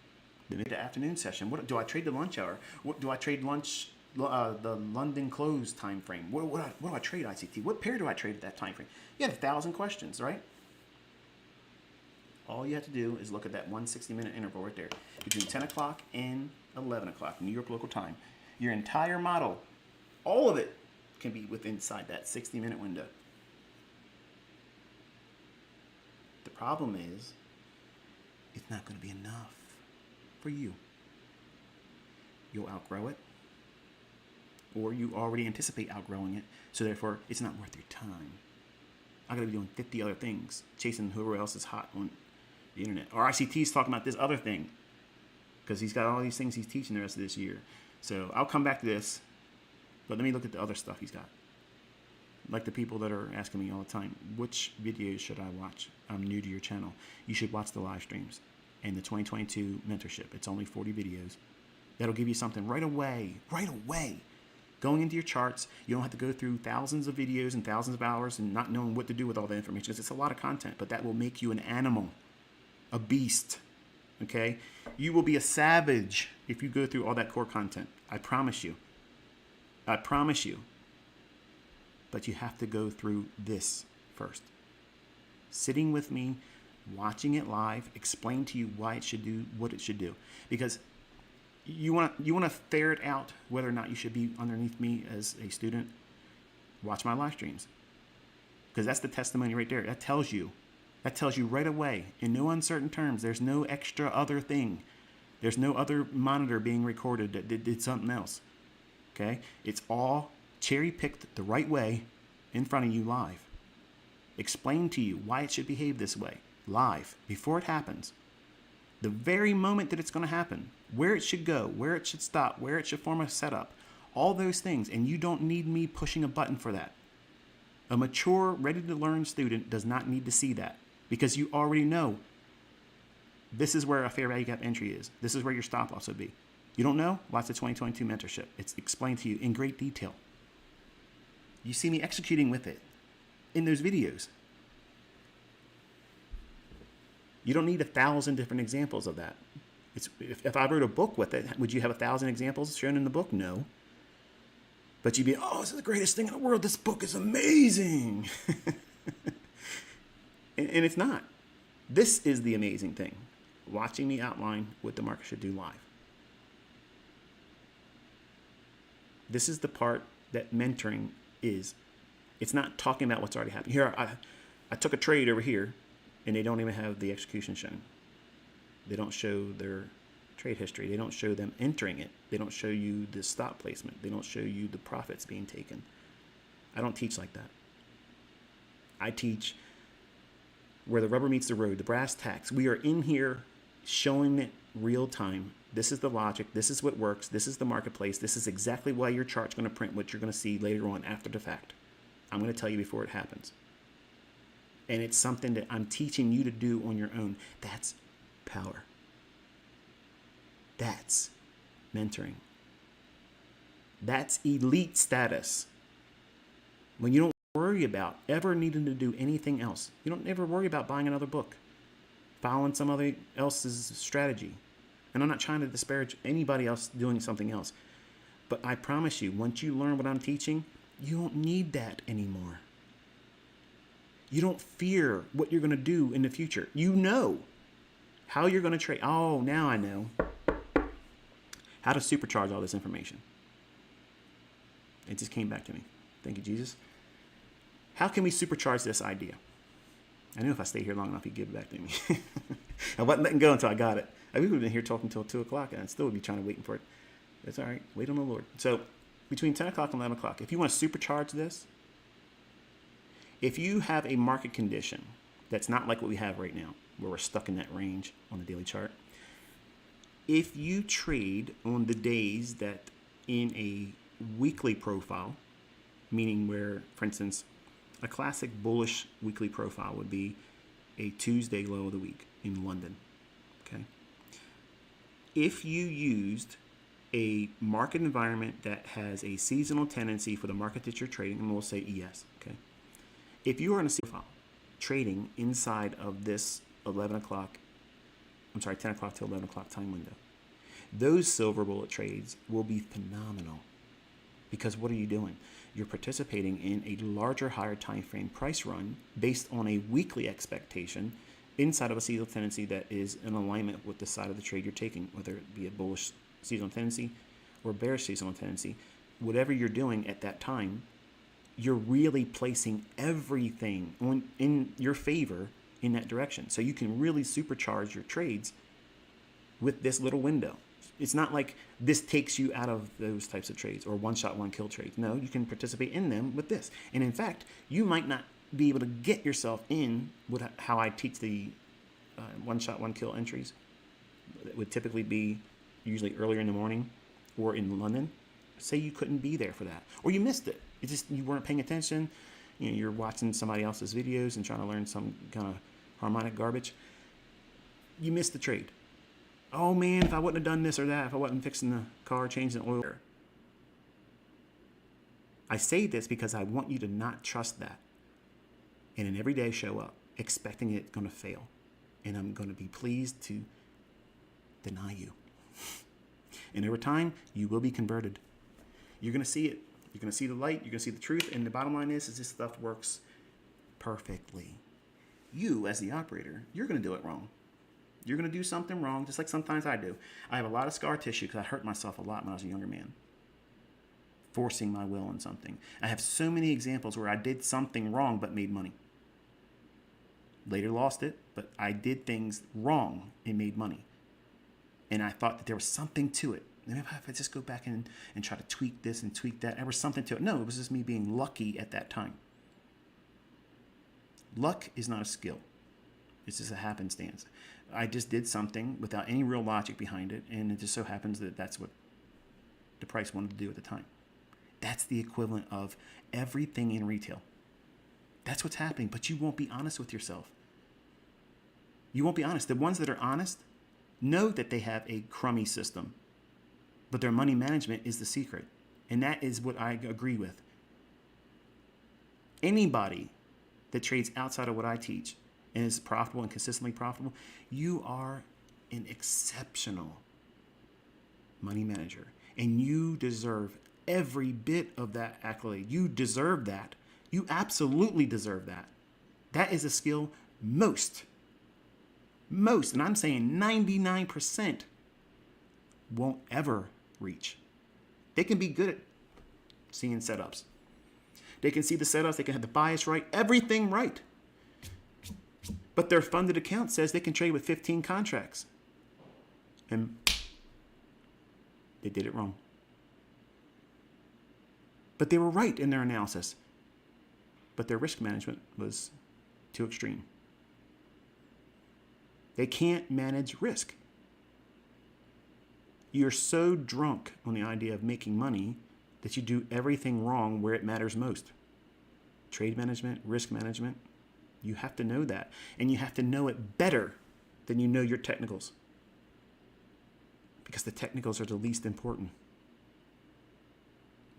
The afternoon session. What do I trade the lunch hour? What do I trade lunch? The London close time frame. What do I trade ICT? What pair do I trade at that time frame? You have 1,000 questions, right? All you have to do is look at that 160-minute interval right there between 10 o'clock and 11 o'clock New York local time. Your entire model, all of it, can be within inside that 60-minute window. The problem is, it's not going to be enough for you. You'll outgrow it, or you already anticipate outgrowing it, so therefore it's not worth your time. I gotta be doing 50 other things, chasing whoever else is hot on the internet. Or ICT's talking about this other thing, because he's got all these things he's teaching the rest of this year. So I'll come back to this, but let me look at the other stuff he's got. Like the people that are asking me all the time, which videos should I watch? I'm new to your channel. You should watch the live streams and the 2022 mentorship. It's only 40 videos. That'll give you something right away, Going into your charts, you don't have to go through thousands of videos and thousands of hours and not knowing what to do with all the information. It's a lot of content, but that will make you an animal, a beast, okay? You will be a savage if you go through all that core content. I promise you. I promise you. But you have to go through this first. Sitting with me, watching it live, explain to you why it should do what it should do. Because you want to ferret out whether or not you should be underneath me as a student. Watch my live streams, because that's the testimony right there. That tells you right away in no uncertain terms. There's no extra other thing. There's no other monitor being recorded that did something else. Okay, it's all cherry picked the right way in front of you live. Explain to you why it should behave this way live before it happens. The very moment that it's going to happen, where it should go, where it should stop, where it should form a setup, all those things. And you don't need me pushing a button for that. A mature, ready-to-learn student does not need to see that, because you already know this is where a fair value gap entry is. This is where your stop loss would be. You don't know? Watch the 2022 mentorship. It's explained to you in great detail. You see me executing with it in those videos. You don't need 1,000 different examples of that. If I wrote a book with it, would you have 1,000 examples shown in the book? No. But you'd be, oh, this is the greatest thing in the world. This book is amazing. and it's not. This is the amazing thing. Watching me outline what the market should do live. This is the part that mentoring is. It's not talking about what's already happened. Here, I took a trade over here, and they don't even have the execution shown. They don't show their trade history. They don't show them entering it. They don't show you the stop placement. They don't show you the profits being taken. I don't teach like that. I teach where the rubber meets the road, the brass tacks. We are in here showing it real time. This is the logic. This is what works. This is the marketplace. This is exactly why your chart's going to print what you're going to see later on after the fact. I'm going to tell you before it happens. And it's something that I'm teaching you to do on your own. That's power. That's mentoring. That's elite status. When you don't worry about ever needing to do anything else. You don't ever worry about buying another book, following somebody else's strategy. And I'm not trying to disparage anybody else doing something else. But I promise you, once you learn what I'm teaching, you don't need that anymore. You don't fear what you're going to do in the future. You know how you're going to trade. Oh, now I know how to supercharge all this information. It just came back to me. Thank you, Jesus. How can we supercharge this idea? I knew if I stayed here long enough, he'd give it back to me. I wasn't letting go until I got it. We would have been here talking until 2 o'clock, and I still would be trying to wait for it. That's all right. Wait on the Lord. So between 10 o'clock and 11 o'clock, if you want to supercharge this, if you have a market condition that's not like what we have right now, where we're stuck in that range on the daily chart, if you trade on the days that in a weekly profile, meaning where, for instance, a classic bullish weekly profile would be a Tuesday low of the week in London, okay? if you used a market environment that has a seasonal tendency for the market that you're trading, and we'll say ES, okay? If you are in a profile trading inside of this 10 o'clock to 11 o'clock time window, those silver bullet trades will be phenomenal. Because what are you doing? You're participating in a larger, higher time frame price run based on a weekly expectation inside of a seasonal tendency that is in alignment with the side of the trade you're taking, whether it be a bullish seasonal tendency or bearish seasonal tendency. Whatever you're doing at that time, you're really placing everything in your favor in that direction. So you can really supercharge your trades with this little window. It's not like this takes you out of those types of trades or one shot, one kill trades. No, you can participate in them with this. And in fact, you might not be able to get yourself in with how I teach the one shot, one kill entries. It would typically be usually earlier in the morning or in London. Say you couldn't be there for that, or you missed it. It's just you weren't paying attention. You know, you're watching somebody else's videos and trying to learn some kind of harmonic garbage. You missed the trade. Oh man, if I wouldn't have done this or that, if I wasn't fixing the car, changing the oil. I say this because I want you to not trust that. And in every day show up expecting it's going to fail. And I'm going to be pleased to deny you. And over time, you will be converted. You're going to see it. You're going to see the light. You're going to see the truth. And the bottom line is this stuff works perfectly. You, as the operator, you're going to do it wrong. You're going to do something wrong, just like sometimes I do. I have a lot of scar tissue because I hurt myself a lot when I was a younger man, forcing my will on something. I have so many examples where I did something wrong but made money. Later lost it, but I did things wrong and made money. And I thought that there was something to it. And if I just go back and try to tweak this and tweak that, there was something to it. No, it was just me being lucky at that time. Luck is not a skill. It's just a happenstance. I just did something without any real logic behind it, and it just so happens that that's what the price wanted to do at the time. That's the equivalent of everything in retail. That's what's happening, but you won't be honest with yourself. You won't be honest. The ones that are honest know that they have a crummy system, but their money management is the secret, and that is what I agree with. Anybody that trades outside of what I teach and is profitable and consistently profitable, you are an exceptional money manager. And you deserve every bit of that accolade. You deserve that. You absolutely deserve that. That is a skill most, and I'm saying 99% won't ever reach. They can be good at seeing setups. They can see the setups. They can have the bias right, everything right. But their funded account says they can trade with 15 contracts. And they did it wrong. But they were right in their analysis. But their risk management was too extreme. They can't manage risk. You're so drunk on the idea of making money that you do everything wrong where it matters most. Trade management, risk management. You have to know that. And you have to know it better than you know your technicals. Because the technicals are the least important.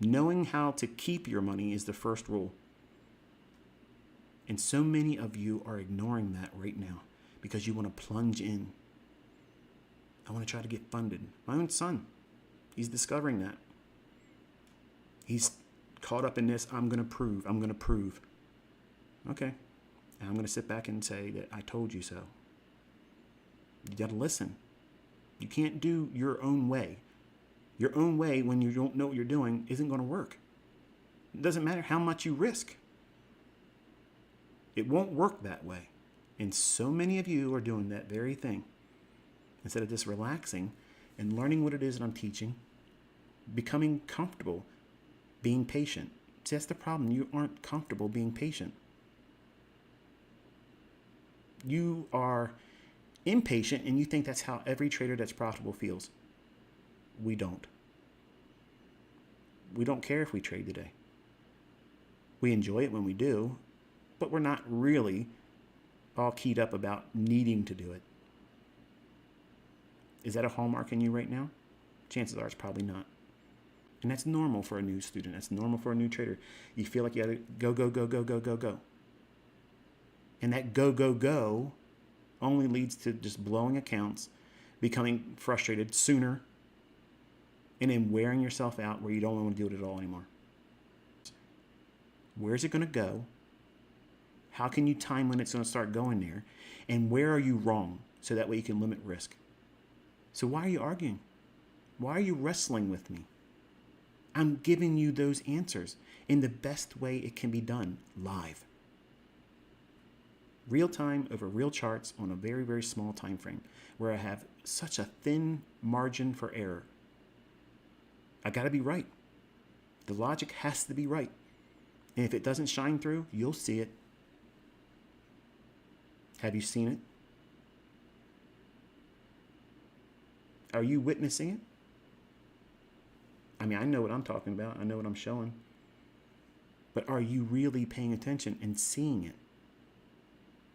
Knowing how to keep your money is the first rule. And so many of you are ignoring that right now because you want to plunge in. I want to try to get funded. My own son, he's discovering that. He's caught up in this, I'm going to prove. Okay. And I'm going to sit back and say that I told you so. You got to listen. You can't do your own way. Your own way when you don't know what you're doing isn't going to work. It doesn't matter how much you risk. It won't work that way. And so many of you are doing that very thing. Instead of just relaxing and learning what it is that I'm teaching, becoming comfortable, being patient. See, that's the problem. You aren't comfortable being patient. You are impatient and you think that's how every trader that's profitable feels. We don't. We don't care if we trade today. We enjoy it when we do, but we're not really all keyed up about needing to do it. Is that a hallmark in you right now? Chances are it's probably not. And that's normal for a new student. That's normal for a new trader. You feel like you gotta go, go, go, go, go, go, go. And that go, go, go only leads to just blowing accounts, becoming frustrated sooner, and then wearing yourself out where you don't want to do it at all anymore. Where's it going to go? How can you time when it's going to start going there? And where are you wrong? So that way you can limit risk. So why are you arguing? Why are you wrestling with me? I'm giving you those answers in the best way it can be done, live. Real time over real charts on a very, very small time frame where I have such a thin margin for error. I got to be right. The logic has to be right. And if it doesn't shine through, you'll see it. Have you seen it? Are you witnessing it? I mean, I know what I'm talking about. I know what I'm showing. But are you really paying attention and seeing it?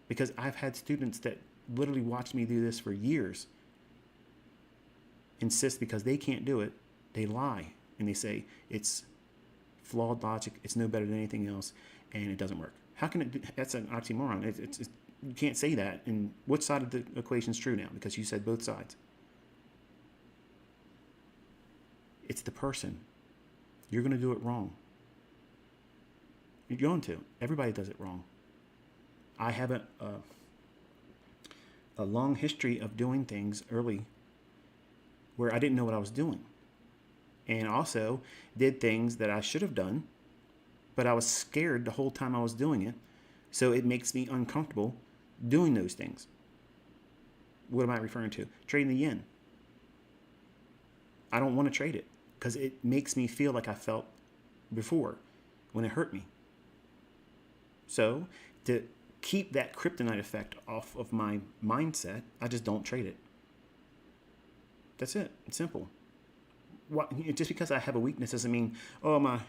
Because I've had students that literally watched me do this for years, insist because they can't do it, they lie. And they say it's flawed logic, it's no better than anything else, and it doesn't work. How can it do? That's an oxymoron. It's you can't say that. And which side of the equation is true now? Because you said both sides. It's the person. You're going to do it wrong. You're going to. Everybody does it wrong. I have a long history of doing things early where I didn't know what I was doing. And also did things that I should have done, but I was scared the whole time I was doing it. So it makes me uncomfortable doing those things. What am I referring to? Trading the yen. I don't want to trade it because it makes me feel like I felt before when it hurt me. So to keep that kryptonite effect off of my mindset, I just don't trade it. That's it. It's simple. Just because I have a weakness doesn't mean, oh, my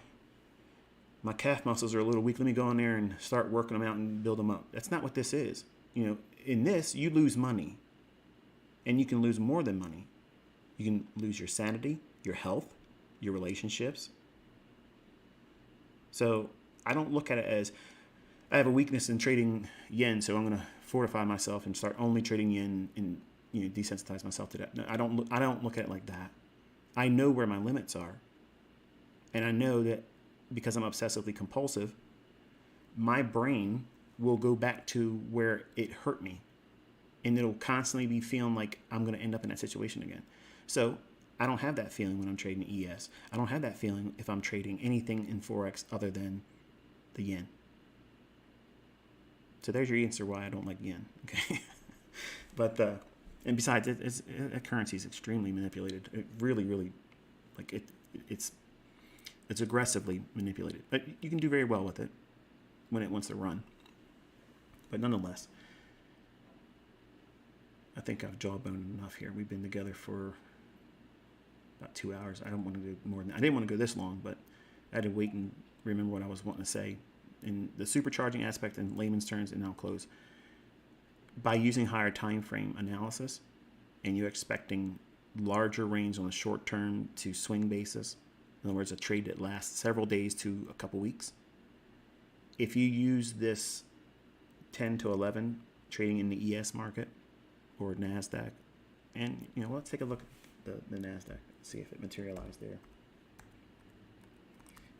calf muscles are a little weak. Let me go in there and start working them out and build them up. That's not what this is. You know, in this, you lose money. And you can lose more than money. You can lose your sanity, your health, your relationships. So I don't look at it as I have a weakness in trading yen, so I'm going to fortify myself and start only trading yen and desensitize myself to that. No, I don't look at it like that. I know where my limits are. And I know that because I'm obsessively compulsive, my brain will go back to where it hurt me. And it'll constantly be feeling like I'm going to end up in that situation again. So I don't have that feeling when I'm trading ES. I don't have that feeling if I'm trading anything in Forex other than the yen. So there's your answer why I don't like yen. Okay, but and besides, that currency is extremely manipulated. It really, really, like it's aggressively manipulated. But you can do very well with it when it wants to run. But nonetheless, I think I've jawboned enough here. We've been together for about 2 hours. I don't want to do more than that. I didn't want to go this long, but I had to wait and remember what I was wanting to say. In the supercharging aspect in layman's terms, and I'll close. By using higher time frame analysis, and you're expecting larger range on the short term to swing basis, in other words, a trade that lasts several days to a couple weeks, if you use this 10 to 11 trading in the ES market or NASDAQ, and let's take a look at the NASDAQ, see if it materialized there.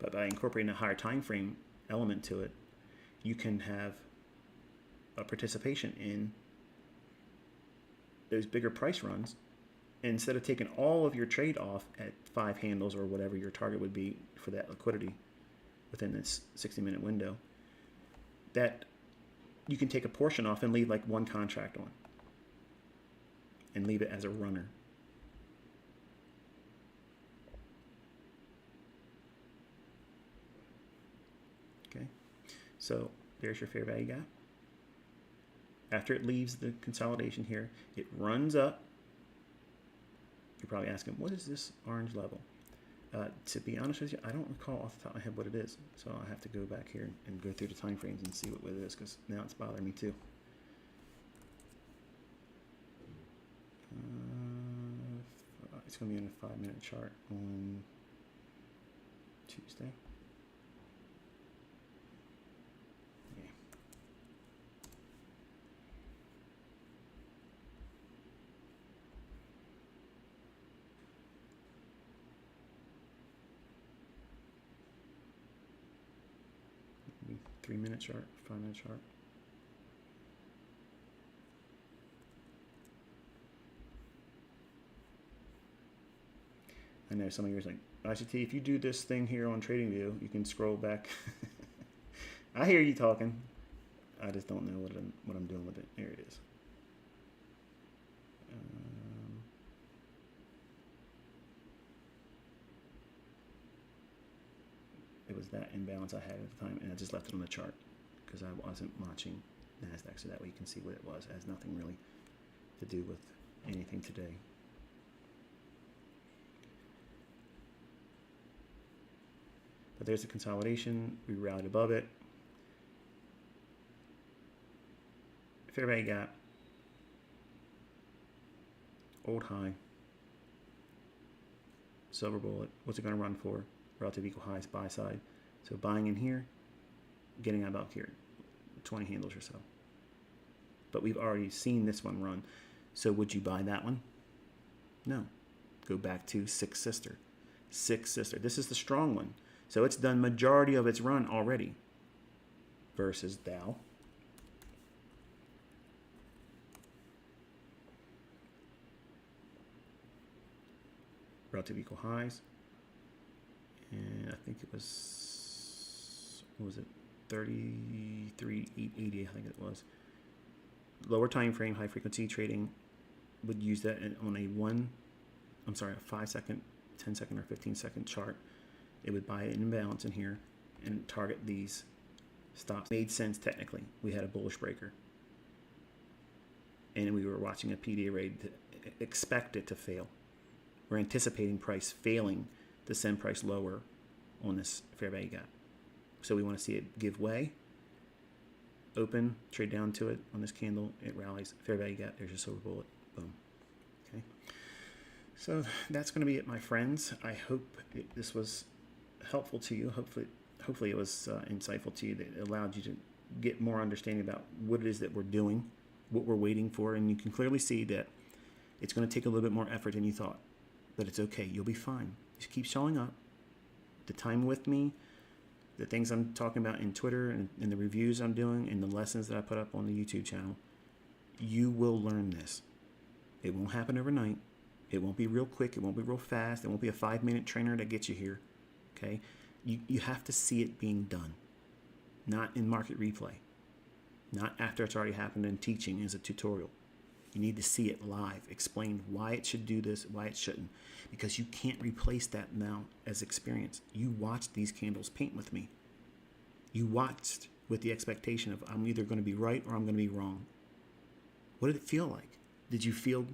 But by incorporating a higher time frame element to it, you can have a participation in those bigger price runs. And instead of taking all of your trade off at 5 handles or whatever your target would be for that liquidity within this 60-minute window, that you can take a portion off and leave like one contract on and leave it as a runner. Okay, so there's your fair value gap. After it leaves the consolidation here, it runs up. You're probably asking, what is this orange level? To be honest with you, I don't recall off the top of my head what it is. So I have to go back here and go through the time frames and see what it is, because now it's bothering me too. It's going to be on a 5-minute chart on Tuesday. Yeah. Maybe 3-minute chart, 5-minute chart. I know some of you are like, ICT, if you do this thing here on TradingView, you can scroll back. I hear you talking. I just don't know what I'm doing with it. There it is. It was that imbalance I had at the time, and I just left it on the chart because I wasn't watching NASDAQ, so that way you can see what it was. It has nothing really to do with anything today. But there's the consolidation. We rallied above it. Fair value gap. Old high. Silver bullet. What's it going to run for? Relative equal highs, buy side. So buying in here, getting out about here. 20 handles or so. But we've already seen this one run. So would you buy that one? No. Go back to Six Sister. Six Sister. This is the strong one. So it's done majority of its run already versus Dow. Relative equal highs. And I think it was, what was it? 33.880, I think it was. Lower time frame, high frequency trading would use that on a 5-second, 10-second, or 15-second chart. It would buy an imbalance in here and target these stops. Made sense technically. We had a bullish breaker. And we were watching a PD array to expect it to fail. We're anticipating price failing to send price lower on this fair value gap. So we want to see it give way, open, trade down to it on this candle, it rallies, fair value gap, there's your silver bullet, boom. Okay. So that's going to be it, my friends. I hope this was helpful to you. Hopefully it was insightful to you, that it allowed you to get more understanding about what it is that we're doing, what we're waiting for, and you can clearly see that it's going to take a little bit more effort than you thought, but it's okay. You'll be fine. Just keep showing up. The time with me, the things I'm talking about in Twitter and the reviews I'm doing and the lessons that I put up on the YouTube channel, you will learn this. It won't happen overnight. It won't be real quick. It won't be real fast. It won't be a 5-minute trainer that gets you here. Okay? You have to see it being done, not in market replay, not after it's already happened in teaching as a tutorial. You need to see it live, explain why it should do this, why it shouldn't, because you can't replace that now as experience. You watched these candles paint with me. You watched with the expectation of I'm either going to be right or I'm going to be wrong. What did it feel like? Did you feel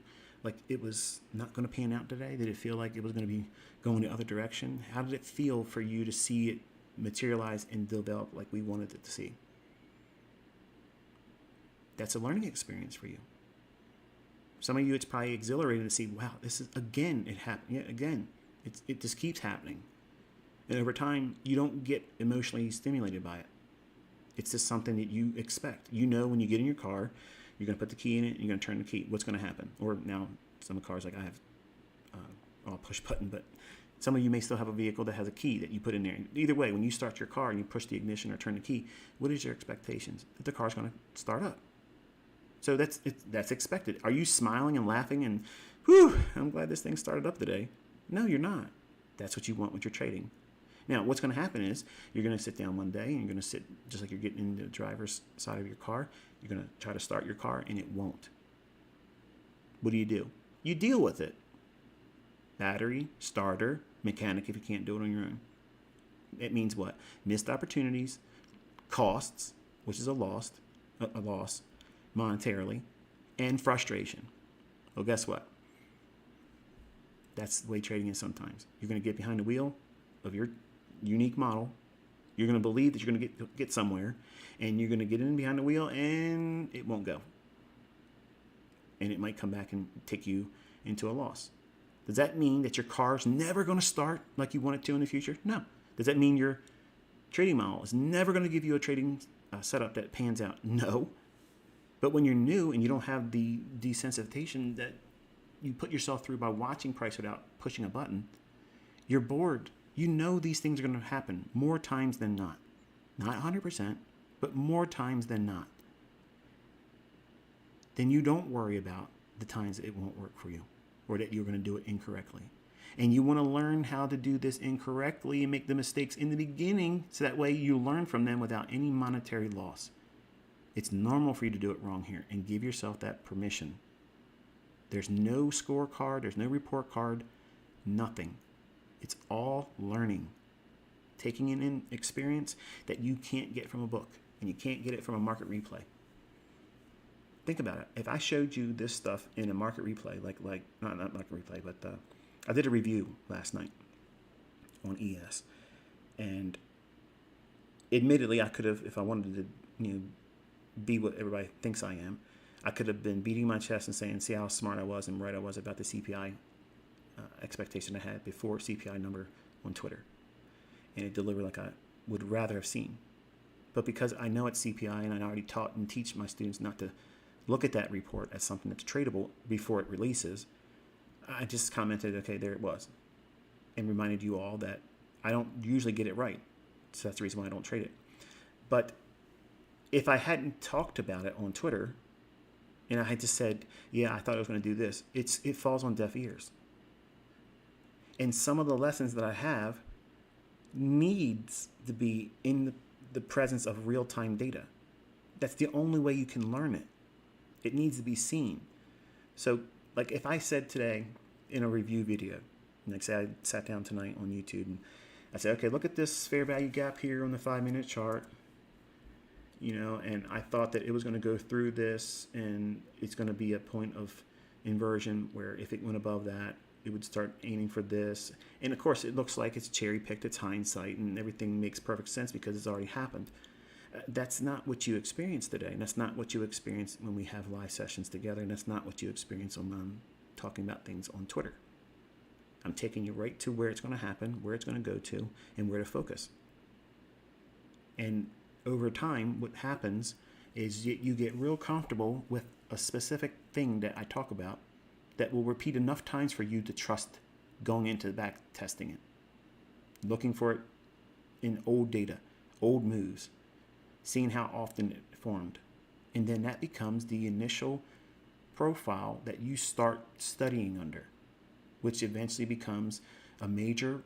like it was not going to pan out today? Did it feel like it was going to be going the other direction? How did it feel for you to see it materialize and develop like we wanted it to see? That's a learning experience for you. Some of you, it's probably exhilarating to see, wow, this is, again, it happened. Yeah, again, it just keeps happening. And over time, you don't get emotionally stimulated by it. It's just something that you expect. You know when you get in your car, you're going to put the key in it, and you're going to turn the key. What's going to happen? Or now, some cars, like I have, I'll push button, but some of you may still have a vehicle that has a key that you put in there. Either way, when you start your car and you push the ignition or turn the key, what is your expectations? That the car's going to start up. So that's expected. Are you smiling and laughing and, whew, I'm glad this thing started up today? No, you're not. That's what you want with your trading. Now, what's going to happen is you're going to sit down one day and you're going to sit just like you're getting in the driver's side of your car. You're going to try to start your car and it won't. What do? You deal with it. Battery, starter, mechanic if you can't do it on your own. It means what? Missed opportunities, costs, which is a loss monetarily, and frustration. Well, guess what? That's the way trading is sometimes. You're going to get behind the wheel of your unique model. You're going to believe that you're going to get somewhere, and you're going to get in behind the wheel, and it won't go. And it might come back and take you into a loss. Does that mean that your car's never going to start like you want it to in the future? No. Does that mean your trading model is never going to give you a trading setup that pans out? No. But when you're new and you don't have the desensitization that you put yourself through by watching price without pushing a button, you're bored. You know these things are going to happen more times than not. Not 100%, but more times than not. Then you don't worry about the times that it won't work for you or that you're going to do it incorrectly. And you want to learn how to do this incorrectly and make the mistakes in the beginning so that way you learn from them without any monetary loss. It's normal for you to do it wrong here, and give yourself that permission. There's no scorecard, there's no report card, nothing. It's all learning. Taking in experience that you can't get from a book, and you can't get it from a market replay. Think about it. If I showed you this stuff in a market replay, not market replay, but I did a review last night on ES, and admittedly, I could have, if I wanted to, be what everybody thinks I am, I could have been beating my chest and saying, see how smart I was and right I was about the CPI expectation I had before CPI number on Twitter, and it delivered like I would rather have seen. But because I know it's CPI, and I already taught and teach my students not to look at that report as something that's tradable before it releases, I just commented, okay, there it was, and reminded you all that I don't usually get it right. So that's the reason why I don't trade it. But if I hadn't talked about it on Twitter, and I had just said, yeah, I thought I was going to do this, it falls on deaf ears. And some of the lessons that I have needs to be in the presence of real-time data. That's the only way you can learn it. It needs to be seen. So, like if I said today in a review video, like say I sat down tonight on YouTube and I said, okay, look at this fair value gap here on the 5-minute chart, and I thought that it was going to go through this and it's going to be a point of inversion where if it went above that, it would start aiming for this. And of course, it looks like it's cherry picked, it's hindsight, and everything makes perfect sense because it's already happened. That's not what you experience today. And that's not what you experience when we have live sessions together. And that's not what you experience when talking about things on Twitter. I'm taking you right to where it's going to happen, where it's going to go to, and where to focus. And over time, what happens is you get real comfortable with a specific thing that I talk about that will repeat enough times for you to trust going into back testing it, looking for it in old data, old moves, seeing how often it formed. And then that becomes the initial profile that you start studying under, which eventually becomes a major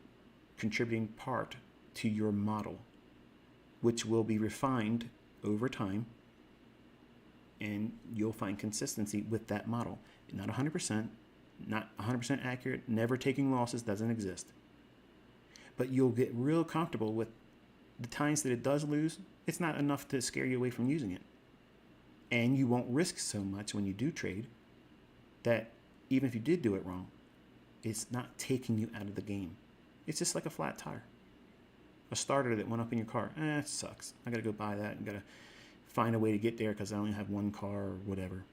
contributing part to your model, which will be refined over time, and you'll find consistency with that model. Not 100%, not 100% accurate, never taking losses doesn't exist. But you'll get real comfortable with the times that it does lose. It's not enough to scare you away from using it. And you won't risk so much when you do trade that even if you did do it wrong, it's not taking you out of the game. It's just like a flat tire. A starter that went up in your car. It sucks. I got to go buy that and got to find a way to get there because I only have one car or whatever.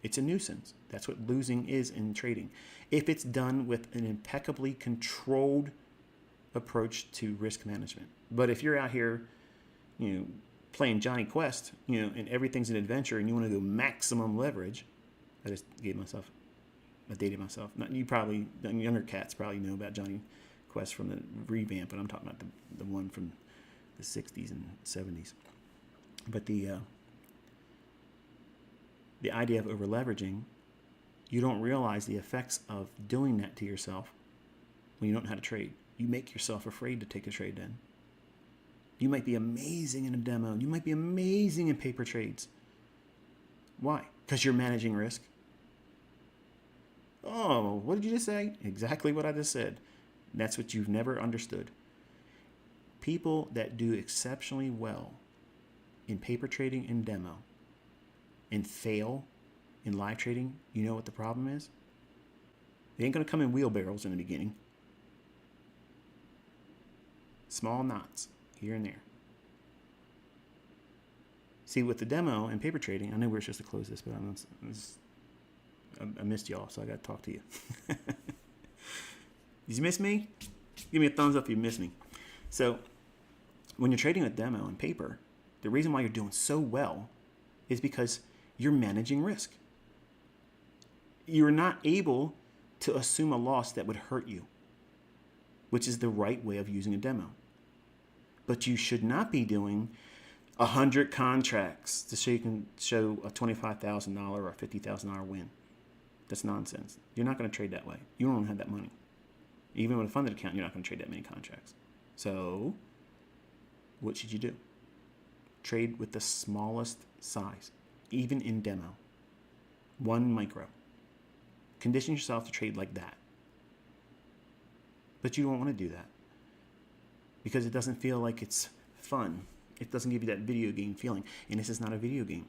It's a nuisance. That's what losing is in trading. If it's done with an impeccably controlled approach to risk management. But if you're out here, playing Johnny Quest, and everything's an adventure and you want to go maximum leverage, I just dated myself. Not you, probably younger cats probably know about Johnny Quest from the revamp, but I'm talking about the one from the 60s and 70s. But the idea of over leveraging, you don't realize the effects of doing that to yourself when you don't know how to trade. You make yourself afraid to take a trade then. You might be amazing in a demo. You might be amazing in paper trades. Why? Because you're managing risk. Oh, what did you just say? Exactly what I just said. That's what you've never understood. People that do exceptionally well in paper trading and demo and fail in live trading, you know what the problem is? They ain't going to come in wheelbarrows in the beginning. Small knots here and there. See, with the demo and paper trading, I know we're supposed to close this, but I missed y'all, so I got to talk to you. Did you miss me? Give me a thumbs up if you miss me. So when you're trading with demo and paper, the reason why you're doing so well is because you're managing risk. You're not able to assume a loss that would hurt you, which is the right way of using a demo. But you should not be doing 100 contracts to so you can show a $25,000 or a $50,000 win. That's nonsense. You're not going to trade that way. You don't have that money. Even with a funded account, you're not going to trade that many contracts. So what should you do? Trade with the smallest size, even in demo. 1 micro. Condition yourself to trade like that. But you don't want to do that because it doesn't feel like it's fun. It doesn't give you that video game feeling. And this is not a video game.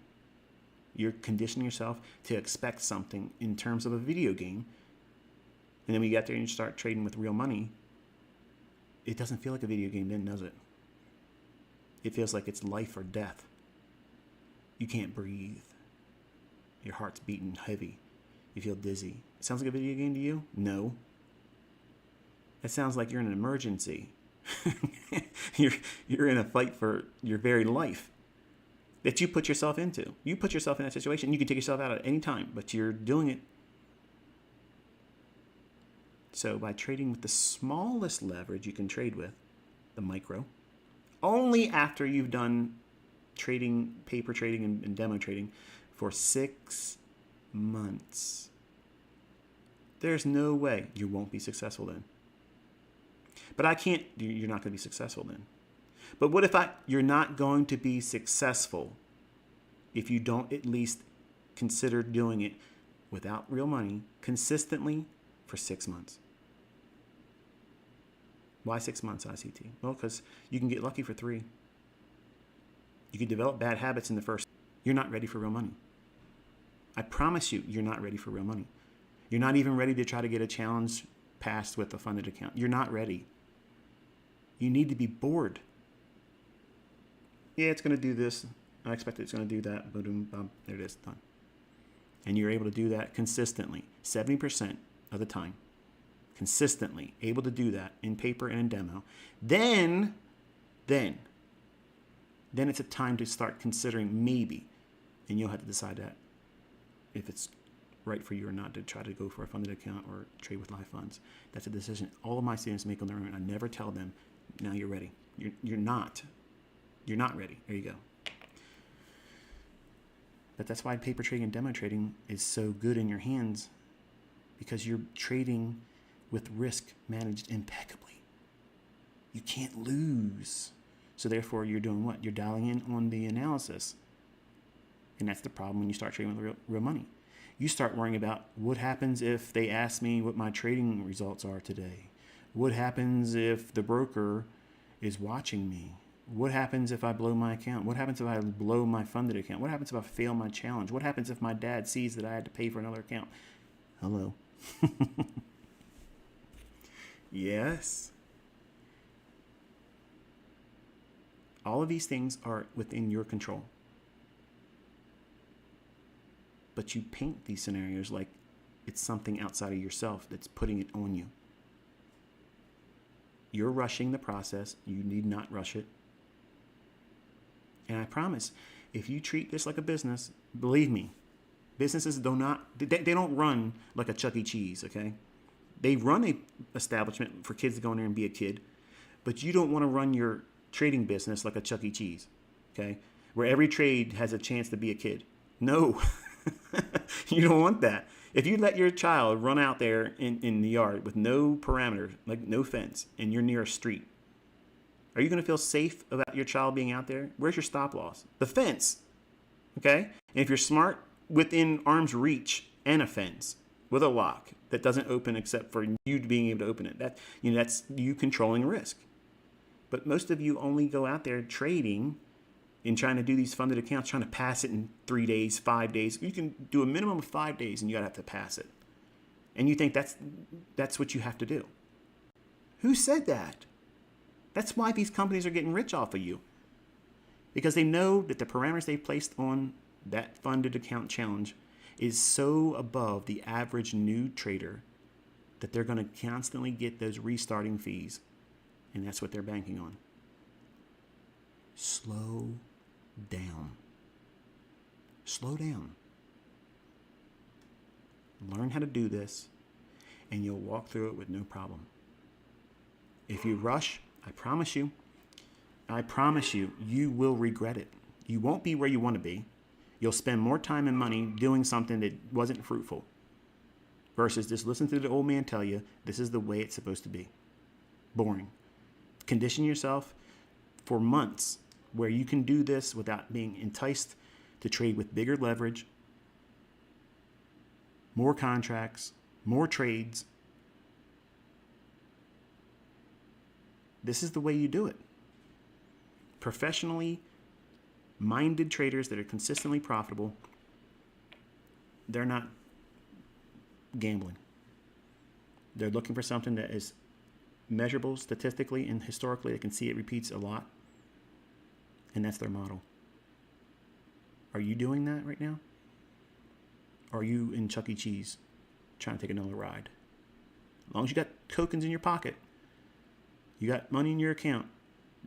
You're conditioning yourself to expect something in terms of a video game. And then when you get there and you start trading with real money, it doesn't feel like a video game then, does it? It feels like it's life or death. You can't breathe. Your heart's beating heavy. You feel dizzy. It sounds like a video game to you? No. It sounds like you're in an emergency. You're in a fight for your very life that you put yourself into. You put yourself in that situation. You can take yourself out at any time, but you're doing it. So by trading with the smallest leverage you can trade with, the micro, only after you've done trading, paper trading and demo trading for 6 months, there's no way you won't be successful then. But you're not going to be successful then. But what if you're not going to be successful if you don't at least consider doing it without real money consistently for 6 months? Why 6 months, ICT? Well, because you can get lucky for 3. You can develop bad habits in the first. You're not ready for real money. I promise you're not ready for real money. You're not even ready to try to get a challenge passed with a funded account. You're not ready. You need to be bored. Yeah, it's going to do this. I expect it's going to do that. Boom, boom, there it is, done. And you're able to do that consistently, 70% of the time. Consistently able to do that in paper and in demo. Then it's a time to start considering maybe, and you'll have to decide that if it's right for you or not to try to go for a funded account or trade with live funds. That's a decision all of my students make on their own. I never tell them, now you're ready. You're not ready. There you go. But that's why paper trading and demo trading is so good in your hands, because you're trading with risk managed impeccably. You can't lose. So therefore, you're doing what? You're dialing in on the analysis. And that's the problem when you start trading with real money. You start worrying about what happens if they ask me what my trading results are today. What happens if the broker is watching me? What happens if I blow my account? What happens if I blow my funded account? What happens if I fail my challenge? What happens if my dad sees that I had to pay for another account? Hello. Yes. All of these things are within your control. But you paint these scenarios like it's something outside of yourself that's putting it on you. You're rushing the process. You need not rush it. And I promise, if you treat this like a business, believe me, businesses they don't run like a Chuck E. Cheese, okay? They run a establishment for kids to go in there and be a kid, but you don't want to run your trading business like a Chuck E. Cheese, okay? Where every trade has a chance to be a kid. No, you don't want that. If you let your child run out there in the yard with no parameters, like no fence, and you're near a street, are you going to feel safe about your child being out there? Where's your stop loss? The fence, okay? And if you're smart, within arm's reach and a fence with a lock that doesn't open except for you being able to open it. That's you controlling risk. But most of you only go out there trading and trying to do these funded accounts, trying to pass it in 3 days, 5 days. You can do a minimum of 5 days and you gotta have to pass it. And you think that's what you have to do. Who said that? That's why these companies are getting rich off of you. Because they know that the parameters they placed on that funded account challenge is so above the average new trader that they're going to constantly get those restarting fees, and that's what they're banking on. Slow down. Slow down. Learn how to do this, and you'll walk through it with no problem. If you rush, I promise you, you will regret it. You won't be where you want to be. You'll spend more time and money doing something that wasn't fruitful versus just listen to the old man tell you this is the way it's supposed to be. Boring. Condition yourself for months where you can do this without being enticed to trade with bigger leverage, more contracts, more trades. This is the way you do it. Professionally minded traders that are consistently profitable, they're not gambling. They're looking for something that is measurable statistically and historically. They can see it repeats a lot. And that's their model. Are you doing that right now? Or are you in Chuck E. Cheese trying to take another ride? As long as you got tokens in your pocket, you got money in your account,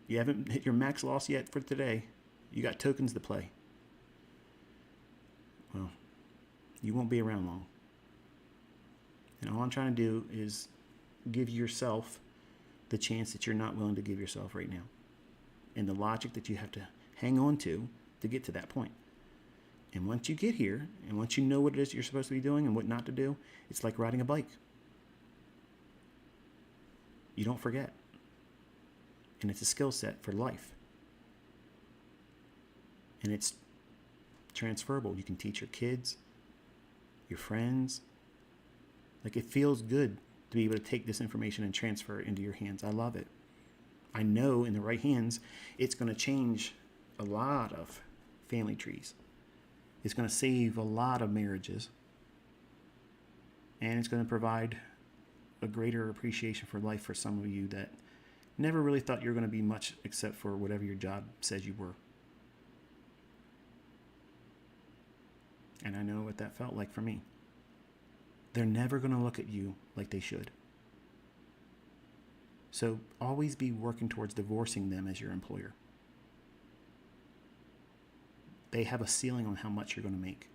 you haven't hit your max loss yet for today, you got tokens to play. Well, you won't be around long. And all I'm trying to do is give yourself the chance that you're not willing to give yourself right now. And the logic that you have to hang on to get to that point. And once you get here, and once you know what it is you're supposed to be doing and what not to do, it's like riding a bike. You don't forget. And it's a skill set for life. And it's transferable. You can teach your kids, your friends. Like, it feels good to be able to take this information and transfer it into your hands. I love it. I know in the right hands, it's going to change a lot of family trees. It's going to save a lot of marriages. And it's going to provide a greater appreciation for life for some of you that never really thought you were going to be much except for whatever your job says you were. And I know what that felt like for me. They're never going to look at you like they should. So always be working towards divorcing them as your employer. They have a ceiling on how much you're going to make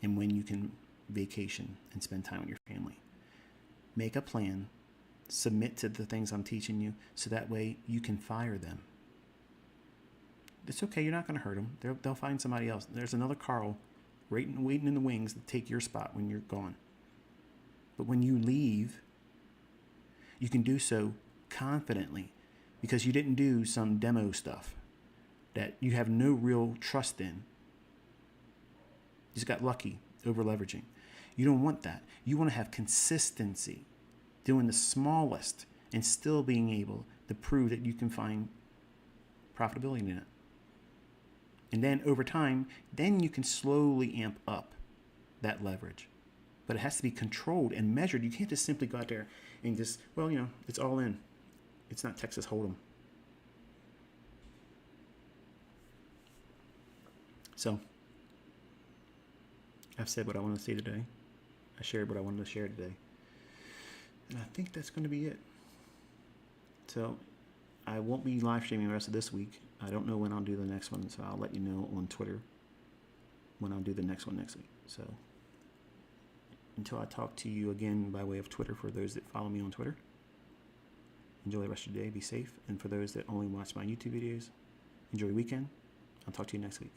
and when you can vacation and spend time with your family. Make a plan, submit to the things I'm teaching you, so that way you can fire them. It's okay, you're not going to hurt them. They'll find somebody else. There's another Carl waiting in the wings to take your spot when you're gone. But when you leave, you can do so confidently because you didn't do some demo stuff that you have no real trust in. You just got lucky over leveraging. You don't want that. You want to have consistency, doing the smallest and still being able to prove that you can find profitability in it. And then over time, then you can slowly amp up that leverage. But it has to be controlled and measured. You can't just simply go out there and just, well, it's all in. It's not Texas Hold'em. So, I've said what I want to say today. I shared what I wanted to share today. And I think that's going to be it. So, I won't be live streaming the rest of this week. I don't know when I'll do the next one, so I'll let you know on Twitter when I'll do the next one next week. So, until I talk to you again by way of Twitter, for those that follow me on Twitter, enjoy the rest of your day, be safe. And for those that only watch my YouTube videos, enjoy your weekend. I'll talk to you next week.